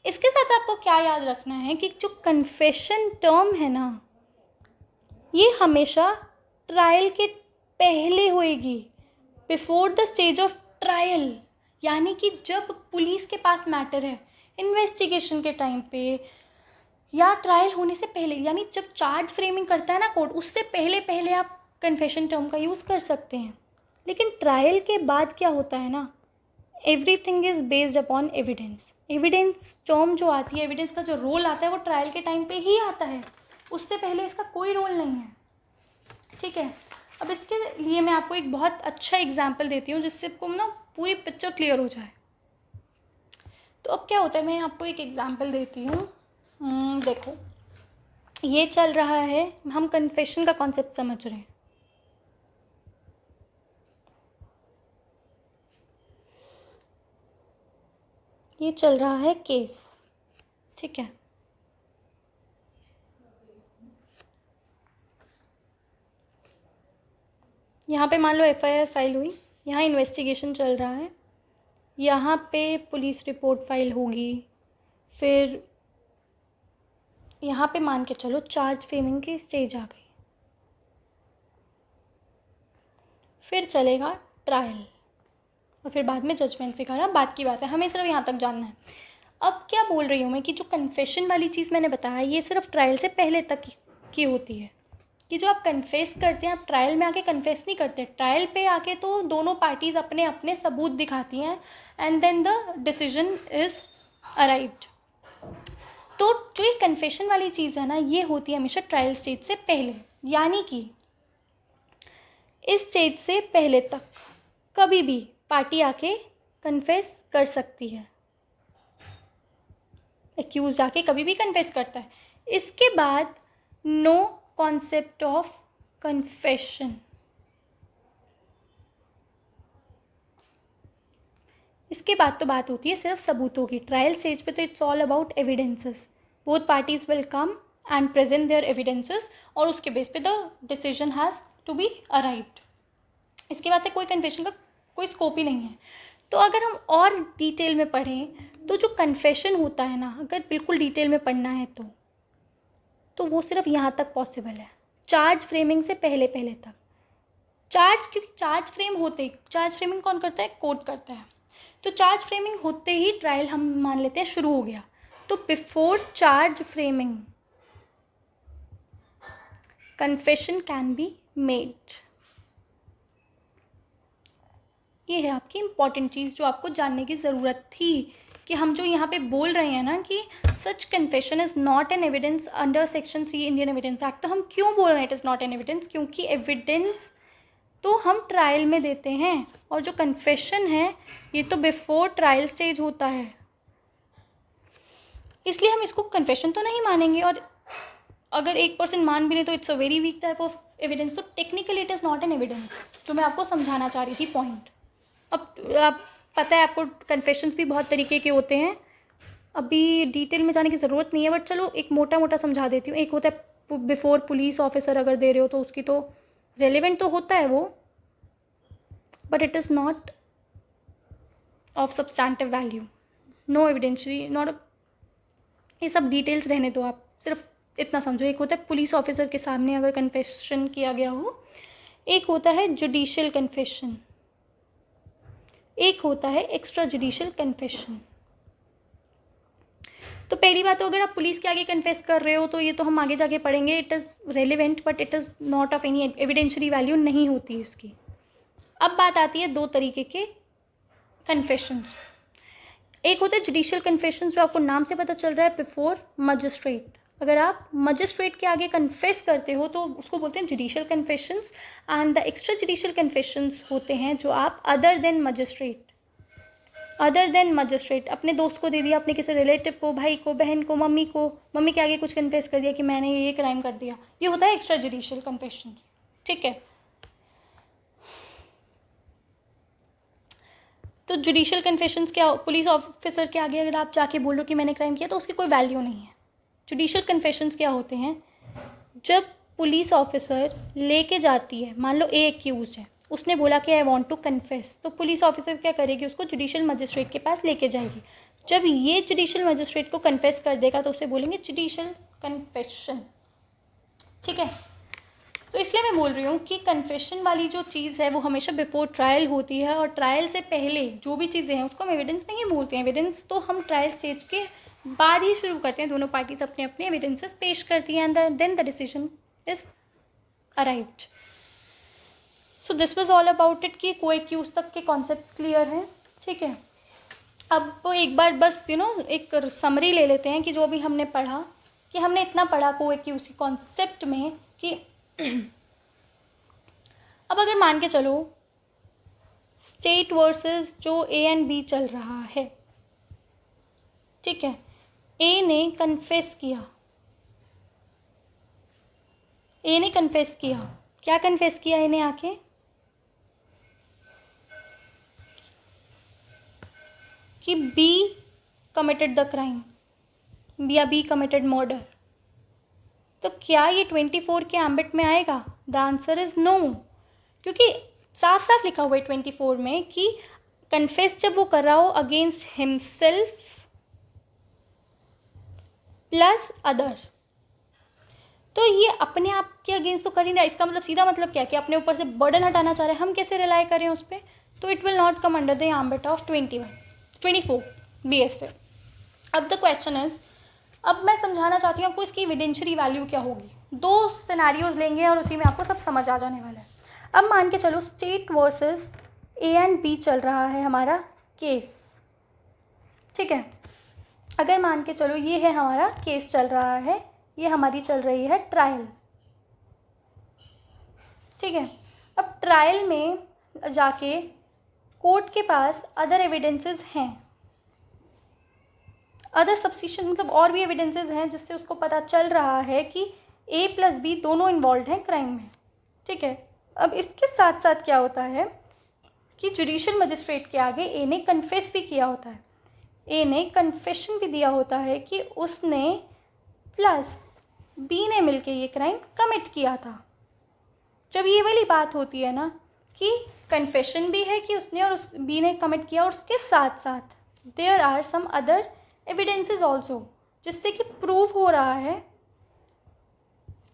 इसके साथ आपको क्या याद रखना है कि जो कन्फेशन टर्म है ना, ये हमेशा ट्रायल के पहले होएगी, before the stage of trial, यानी कि जब पुलिस के पास मैटर है, इन्वेस्टिगेशन के टाइम पे या ट्रायल होने से पहले, यानी जब चार्ज फ्रेमिंग करता है ना कोर्ट, उससे पहले पहले आप कन्फेशन टर्म का यूज़ कर सकते हैं। लेकिन ट्रायल के बाद क्या होता है ना, everything is based upon evidence. Evidence term जो आती है, एविडेंस का जो रोल आता है वो ट्रायल के टाइम पे ही आता है, उससे पहले इसका कोई रोल नहीं है, ठीक है। अब इसके लिए मैं आपको एक बहुत अच्छा एग्जाम्पल देती हूँ जिससे आपको ना पूरी पिक्चर क्लियर हो जाए। तो अब क्या होता है, मैं आपको एक एग्जाम्पल देती हूँ। देखो, ये चल रहा है, हम कन्फेशन का कॉन्सेप्ट समझ रहे हैं, ये चल रहा है केस, ठीक है। यहाँ पे मान लो एफआईआर फाइल हुई, यहाँ इन्वेस्टिगेशन चल रहा है, यहाँ पे पुलिस रिपोर्ट फाइल होगी, फिर यहाँ पे मान के चलो चार्ज फ्रेमिंग की स्टेज आ गई, फिर चलेगा ट्रायल और फिर बाद में जजमेंट वगैरह, बात की बात है, हमें सिर्फ यहाँ तक जानना है। अब क्या बोल रही हूँ मैं कि जो कन्फेशन वाली चीज़ मैंने बताया, ये सिर्फ ट्रायल से पहले तक की होती है, कि जो आप कन्फेस करते हैं, आप ट्रायल में आके कन्फेस नहीं करते, ट्रायल पे आके तो दोनों पार्टीज़ अपने अपने सबूत दिखाती हैं and then the decision is arrived. तो जो ये कन्फेशन वाली चीज़ है ना, ये होती है हमेशा ट्रायल स्टेज से पहले, यानी कि इस स्टेज से पहले तक कभी भी पार्टी आके कन्फेस कर सकती है, एक्यूज आके कभी भी कन्फेस करता है। इसके बाद नो कॉन्सेप्ट ऑफ कन्फेशन, इसके बाद तो बात होती है सिर्फ सबूतों की। ट्रायल स्टेज पे तो it's all about evidences, both parties will come and present their evidences, और उसके बेस पे the decision has to be arrived. इसके बाद से कोई कन्फेशन का कोई स्कोप ही नहीं है। तो अगर हम और डिटेल में पढ़ें तो जो कन्फेशन होता है ना, अगर बिल्कुल डिटेल में पढ़ना है तो वो सिर्फ यहाँ तक पॉसिबल है, चार्ज फ्रेमिंग से पहले पहले तक। क्योंकि चार्ज फ्रेम होते ही, चार्ज फ्रेमिंग कौन करता है? कोर्ट करता है। तो चार्ज फ्रेमिंग होते ही ट्रायल हम मान लेते हैं शुरू हो गया। तो before charge framing confession can be made. ये है आपकी इम्पॉर्टेंट चीज़ जो आपको जानने की ज़रूरत थी, कि हम जो यहाँ पे बोल रहे हैं ना कि such confession is not an evidence under section 3 Indian evidence act. तो हम क्यों बोल रहे हैं it is not an evidence? क्योंकि एविडेंस तो हम ट्रायल में देते हैं, और जो कन्फेशन है ये तो बिफोर ट्रायल स्टेज होता है, इसलिए हम इसको कन्फेशन तो नहीं मानेंगे। और अगर 1% मान भी नहीं तो it's a very weak type of evidence. तो technically it is not an evidence, जो मैं आपको समझाना चाह रही थी पॉइंट। अब आप पता है आपको कन्फेशंस भी बहुत तरीके के होते हैं, अभी डिटेल में जाने की ज़रूरत नहीं है, बट चलो एक मोटा मोटा समझा देती हूँ। एक होता है बिफोर पुलिस ऑफिसर अगर दे रहे हो तो उसकी तो रेलिवेंट तो होता है वो, but it is not of substantive value, no evidentiary, not. ये सब डिटेल्स रहने दो, आप सिर्फ इतना समझो। एक होता है पुलिस ऑफिसर के सामने अगर कन्फेशन किया गया हो, एक होता है जुडिशियल कन्फेशन, एक होता है एक्स्ट्रा जुडिशियल कन्फेशन। तो पहली बात तो अगर आप पुलिस के आगे कन्फेस कर रहे हो तो ये तो हम आगे जाके पढ़ेंगे, it is relevant but it is not of any evidentiary value, नहीं होती इसकी। अब बात आती है दो तरीके के कन्फेशंस। एक होता है जुडिशियल कन्फेशंस, जो आपको नाम से पता चल रहा है, बिफोर मजिस्ट्रेट। अगर आप मजिस्ट्रेट के आगे कन्फेस करते हो तो उसको बोलते हैं judicial confessions. And the extra judicial confessions होते हैं जो आप अदर देन मजिस्ट्रेट अपने दोस्त को दे दिया, अपने किसी रिलेटिव को, भाई को, बहन को, मम्मी के आगे कुछ कन्फेस कर दिया कि मैंने ये क्राइम कर दिया, ये होता है एक्स्ट्रा जुडिशियल कन्फेशंस। ठीक है, तो जुडिशियल कन्फेशंस क्या, पुलिस ऑफिसर के आगे अगर आप जाके बोल रहे हो कि मैंने क्राइम किया तो उसकी कोई वैल्यू नहीं है। जुडिशियल कन्फेशंस क्या होते हैं? जब पुलिस ऑफिसर लेके जाती है, मान लो ए एक्यूज है, उसने बोला कि आई वांट टू कन्फेस, तो पुलिस ऑफिसर क्या करेगी? उसको जुडिशियल मजिस्ट्रेट के पास लेके जाएगी। जब ये जुडिशियल मजिस्ट्रेट को कन्फेस कर देगा तो उसे बोलेंगे जुडिशियल कन्फेशन। ठीक है, तो इसलिए मैं बोल रही हूँ कि कन्फेशन वाली जो चीज़ है वो हमेशा बिफोर ट्रायल होती है, और ट्रायल से पहले जो भी चीज़ें हैं उसको हम एविडेंस नहीं बोलते हैं। एविडेंस तो हम ट्रायल स्टेज के बाद ही शुरू करते हैं, दोनों पार्टीज अपने अपने एविडेंसेस पेश करती हैं, and then the decision is arrived. So this was all about it, कि को एक्यूज तक के कॉन्सेप्ट्स क्लियर हैं। ठीक है, अब एक बार बस एक समरी ले लेते हैं कि जो भी हमने पढ़ा, कि हमने इतना पढ़ा को एक्यूज के कॉन्सेप्ट में कि अब अगर मान के चलो स्टेट वर्सेस जो ए एंड बी चल रहा है, ठीक है, ए ने कन्फेस किया, क्या कन्फेस किया ए ने आके? कि बी कमिटेड द क्राइम या बी कमिटेड मर्डर। तो क्या ये 24 के एम्बिट में आएगा? द आंसर इज नो, क्योंकि साफ साफ लिखा हुआ है 24 में कि कन्फेस जब वो कर रहा हो अगेंस्ट हिमसेल्फ प्लस अदर, तो ये अपने आप के अगेंस्ट तो कर ही रहा है। इसका मतलब सीधा मतलब क्या है कि अपने ऊपर से बर्डन हटाना चाह रहे हैं, हम कैसे रिलाई करें उस पर? तो it will not come under the ambit of 24 BS से। अब द क्वेश्चन इज, अब मैं समझाना चाहती हूँ आपको इसकी एविडेंशियरी वैल्यू क्या होगी। दो सिनेरियोज लेंगे और उसी में आपको सब समझ आ जाने वाला है। अब मान के चलो state versus A and B चल रहा है हमारा केस। ठीक है, अगर मान के चलो ये है हमारा केस चल रहा है, ये हमारी चल रही है ट्रायल। ठीक है, अब ट्रायल में जाके कोर्ट के पास अदर एविडेंसेस हैं, अदर सब्स्टिट्यूशन मतलब और भी एविडेंसेस हैं जिससे उसको पता चल रहा है कि ए प्लस बी दोनों इन्वॉल्व हैं क्राइम में। ठीक है, अब इसके साथ साथ क्या होता है कि जुडिशियल मजिस्ट्रेट के आगे ए ने कन्फेस भी किया होता है, ए ने कन्फेशन भी दिया होता है कि उसने प्लस बी ने मिलके ये क्राइम कमिट किया था। जब ये वाली बात होती है ना कि कन्फेशन भी है कि उसने और उस बी ने कमिट किया, और उसके साथ साथ there are some other evidences also, जिससे कि प्रूव हो रहा है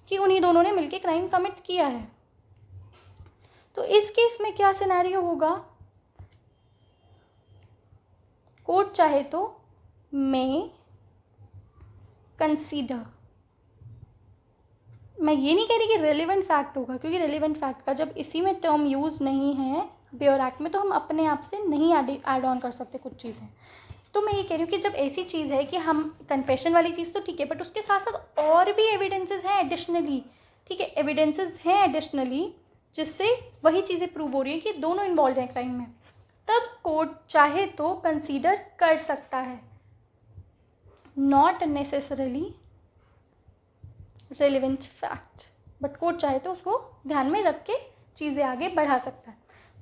कि उन्हीं दोनों ने मिलके क्राइम कमिट किया है। तो इस केस में क्या सिनेरियो होगा? कोर्ट चाहे तो मे कंसीडर, मैं ये नहीं कह रही कि रेलिवेंट फैक्ट होगा, क्योंकि रेलिवेंट फैक्ट का जब इसी में टर्म यूज़ नहीं है बेयर एक्ट में, तो हम अपने आप से नहीं ऐड ऑन कर सकते कुछ चीज़ें। तो मैं ये कह रही हूँ कि जब ऐसी चीज़ है कि हम कन्फेशन वाली चीज़ तो ठीक है, बट उसके साथ साथ और भी एविडेंसेस हैं एडिशनली, ठीक है, एविडेंसेस हैं एडिशनली जिससे वही चीज़ें प्रूव हो रही हैं कि दोनों इन्वॉल्व हैं क्राइम में, तब कोर्ट चाहे तो कंसीडर कर सकता है, not necessarily relevant fact, but court चाहे तो उसको ध्यान में रख के चीज़ें आगे बढ़ा सकता है।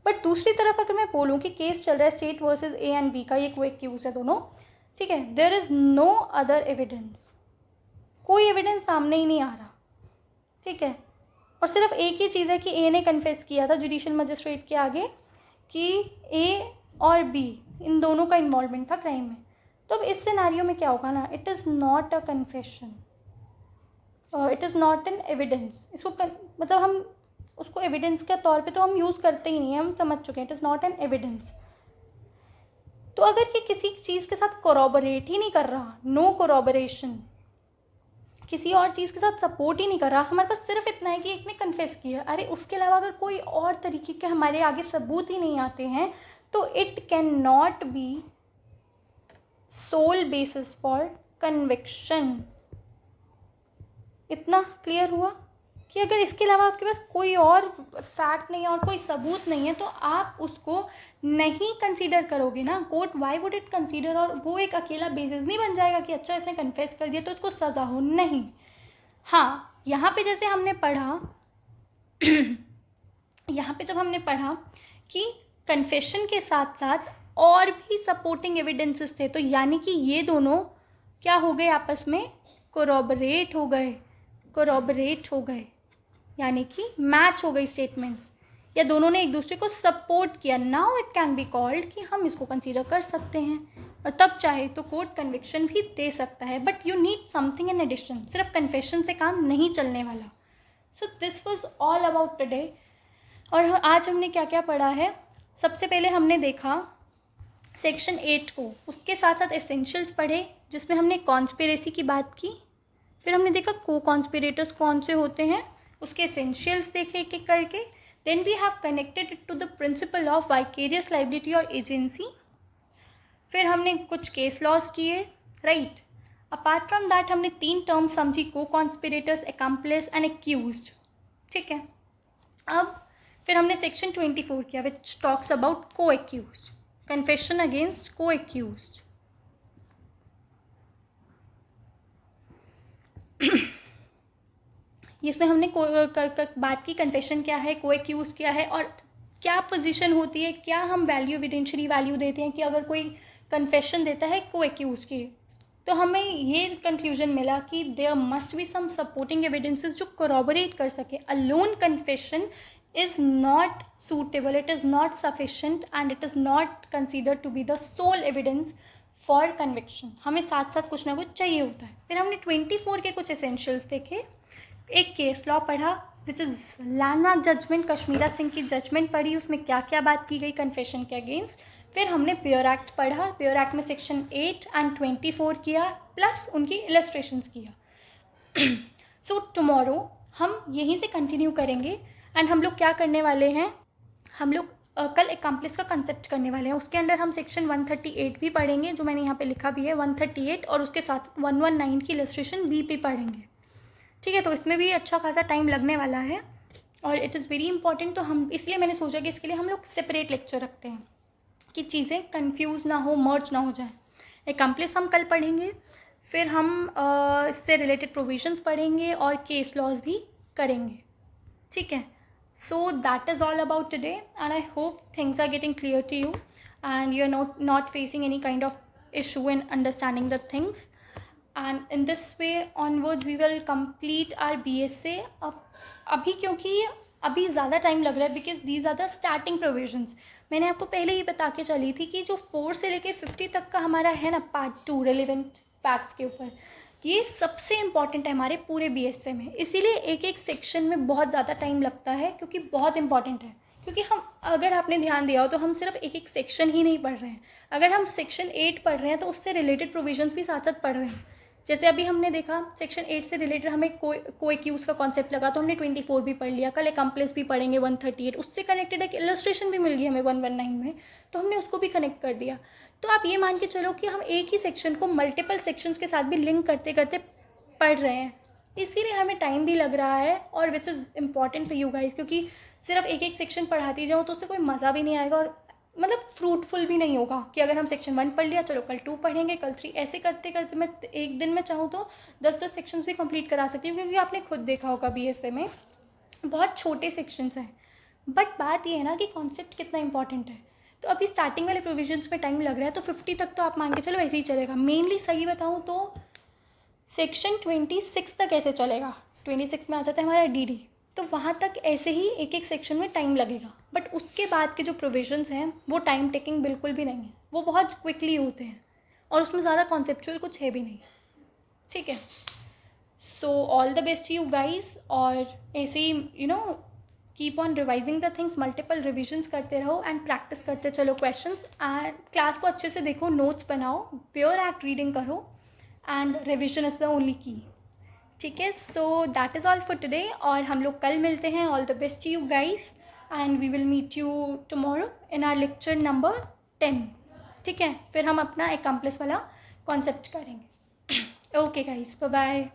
बट दूसरी तरफ अगर मैं बोलूँ कि केस चल रहा है state versus A and B का, ये को एक्यूज है दोनों, ठीक है, there is no other evidence, कोई एविडेंस सामने ही नहीं आ रहा, ठीक है, और सिर्फ एक ही चीज़ है कि ए ने कन्फेस किया था जुडिशियल मजिस्ट्रेट के आगे कि ए और बी इन दोनों का इन्वॉल्वमेंट था क्राइम में। तो अब इस सिनेरियो में क्या होगा ना, it is not a confession, it is not an evidence, इसको मतलब हम उसको एविडेंस के तौर पे तो हम यूज़ करते ही नहीं हैं, हम समझ चुके हैं, it is not an evidence. तो अगर ये किसी चीज़ के साथ कोरॉबरेट ही नहीं कर रहा, नो कोरॉबरेशन, किसी और चीज़ के साथ सपोर्ट ही नहीं कर रहा, हमारे पास सिर्फ इतना है कि एक ने कन्फेस किया, अरे उसके अलावा अगर कोई और तरीके के हमारे आगे सबूत ही नहीं आते हैं, तो it can not be sole basis for conviction. इतना क्लियर हुआ कि अगर इसके अलावा आपके पास कोई और फैक्ट नहीं है और कोई सबूत नहीं है, तो आप उसको नहीं कंसीडर करोगे ना। Court why would it consider, और वो एक अकेला बेसिस नहीं बन जाएगा कि अच्छा इसने कन्फेस कर दिया तो इसको सज़ा हो, नहीं। हाँ, यहाँ पे जैसे हमने पढ़ा यहाँ पे जब हमने पढ़ा कि कन्फेशन के साथ साथ और भी सपोर्टिंग एविडेंसेस थे, तो यानी कि ये दोनों क्या हो गए, आपस में कोरॉबरेट हो गए, यानी कि मैच हो गई स्टेटमेंट्स, या दोनों ने एक दूसरे को सपोर्ट किया। Now it can be called कि हम इसको कंसीडर कर सकते हैं, और तब चाहे तो कोर्ट कन्विक्शन भी दे सकता है, but you need something in addition, सिर्फ कन्फेशन से काम नहीं चलने वाला। So this was all about today. और आज हमने क्या क्या पढ़ा है? सबसे पहले हमने देखा सेक्शन 8 को, उसके साथ साथ एसेंशियल्स पढ़े जिसमें हमने कॉन्स्पिरेसी की बात की, फिर हमने देखा को कॉन्स्पिरेटर्स कौन से होते हैं, उसके एसेंशियल्स देखे एक एक करके, then we have connected it to the principle of vicarious liability और एजेंसी, फिर हमने कुछ केस लॉज किए, राइट। अपार्ट फ्रॉम दैट हमने 3 टर्म समझी, को कॉन्स्पिरेटर्स, एक्म्प्लिस एंड एक्यूज्ड, ठीक है। अब फिर हमने सेक्शन 24 किया विच टॉक्स अबाउट को एक्यूज्ड, कन्फेशन अगेंस्ट को एक्यूज्ड। इसमें हमने बात की कन्फेशन क्या है, को एक्यूज क्या है, और क्या पोजीशन होती है, क्या हम वैल्यू एविडेंशियरी वैल्यू देते हैं कि अगर कोई कन्फेशन देता है को एक्यूज की, तो हमें ये कंक्लूजन मिला कि there must be some supporting evidences जो कोरॉबरेट कर सके। A lone confession is not suitable, it is not sufficient and it is not considered to be the sole evidence for conviction। हमें साथ साथ कुछ ना कुछ चाहिए होता है। फिर हमने 24 के कुछ एसेंशियल्स देखे, एक केस लॉ पढ़ा which is landmark judgement, Kashmira Singh की जजमेंट पढ़ी, उसमें क्या क्या बात की गई कन्फेशन के अगेंस्ट। फिर हमने प्योर एक्ट पढ़ा, प्योर एक्ट में सेक्शन 8 एंड 24 किया, प्लस उनकी इलस्ट्रेशंस किया। सो टुमारो हम यहीं से कंटिन्यू करेंगे, एंड हम लोग क्या करने वाले हैं, हम लोग कल एक्म्प्लिस का कंसेप्ट करने वाले हैं। उसके अंदर हम सेक्शन 138 भी पढ़ेंगे, जो मैंने यहाँ पे लिखा भी है 138, और उसके साथ 119 की इलस्ट्रेशन बी पे पढ़ेंगे, ठीक है। तो इसमें भी अच्छा खासा टाइम लगने वाला है और इट इज़ वेरी इंपॉर्टेंट। तो हम इसलिए मैंने सोचा कि इसके लिए हम लोग सेपरेट लेक्चर रखते हैं कि चीज़ें कंफ्यूज ना हो, मर्ज ना हो जाए। एक्म्प्लिस हम कल पढ़ेंगे, फिर हम इससे रिलेटेड प्रोविजंस पढ़ेंगे और केस लॉज भी करेंगे, ठीक है। So that is all about today, and I hope things are getting clear to you and you are not facing any kind of issue in understanding the things, and in this way onwards we will complete our BSA. अभी क्योंकि अभी ज़्यादा time लग रहा है because these are the starting provisions. मैंने आपको पहले ही बता के चली थी कि जो 4 से लेके 50 तक का हमारा है ना पार्ट 2 रेलिवेंट फैक्ट्स के ऊपर, ये सबसे इम्पॉर्टेंट है हमारे पूरे BSA में. इसीलिए एक एक सेक्शन में बहुत ज़्यादा टाइम लगता है क्योंकि बहुत इंपॉर्टेंट है. क्योंकि हम, अगर आपने ध्यान दिया हो तो हम सिर्फ एक एक सेक्शन ही नहीं पढ़ रहे हैं. अगर हम सेक्शन 8 पढ़ रहे हैं तो उससे रिलेटेड प्रोविजंस भी साथ साथ पढ़ रहे हैं. जैसे अभी हमने देखा सेक्शन 8 से रिलेटेड हमें कोएक्यूज का कॉन्सेप्ट लगा तो हमने 24 भी पढ़ लिया. कल एकम्प्लिस भी पढ़ेंगे 138. उससे कनेक्टेड एक इलस्ट्रेशन भी मिल गई हमें 119 में, तो हमने उसको भी कनेक्ट कर दिया. तो आप ये मान के चलो कि हम एक ही सेक्शन को मल्टीपल सेक्शंस के साथ भी लिंक करते करते पढ़ रहे हैं. इसीलिए हमें टाइम भी लग रहा है और which is important for you guys. क्योंकि सिर्फ एक एक सेक्शन पढ़ाती जाऊँ तो उससे कोई मज़ा भी नहीं आएगा और मतलब फ्रूटफुल भी नहीं होगा कि अगर हम सेक्शन 1 पढ़ लिया, चलो कल 2 पढ़ेंगे, कल 3, ऐसे करते करते मैं एक दिन में चाहूँ तो 10-10 सेक्शंस भी कंप्लीट करा सकती हूँ. क्योंकि आपने खुद देखा होगा BSA में बहुत छोटे सेक्शंस हैं. बट बात ये है ना कि कॉन्सेप्ट कितना इंपॉर्टेंट है. तो अभी स्टार्टिंग वाले प्रोविजंस में टाइम लग रहा है तो 50 तक तो आप मान के चलो ऐसे ही चलेगा. मेनली सही बताऊँ तो सेक्शन 26 तक ऐसे चलेगा. 26 में आ जाता है हमारा DD, तो वहाँ तक ऐसे ही एक एक सेक्शन में टाइम लगेगा. बट उसके बाद के जो प्रोविजंस हैं वो टाइम टेकिंग बिल्कुल भी नहीं है, वो बहुत क्विकली होते हैं और उसमें ज़्यादा कॉन्सेप्चुअल कुछ है भी नहीं. ठीक है, so all the best you guys. और ऐसे ही keep on revising the things, multiple revisions करते रहो एंड प्रैक्टिस करते चलो क्वेश्चंस. एंड क्लास को अच्छे से देखो, नोट्स बनाओ, प्योर एक्ट रीडिंग करो and revision is the only key. ठीक है, so that is all for today और हम लोग कल मिलते हैं. All the best you guys and we will meet you tomorrow in our lecture number 10. ठीक है, फिर हम अपना एकम्प्लिस वाला कॉन्सेप्ट करेंगे. Okay guys, bye bye.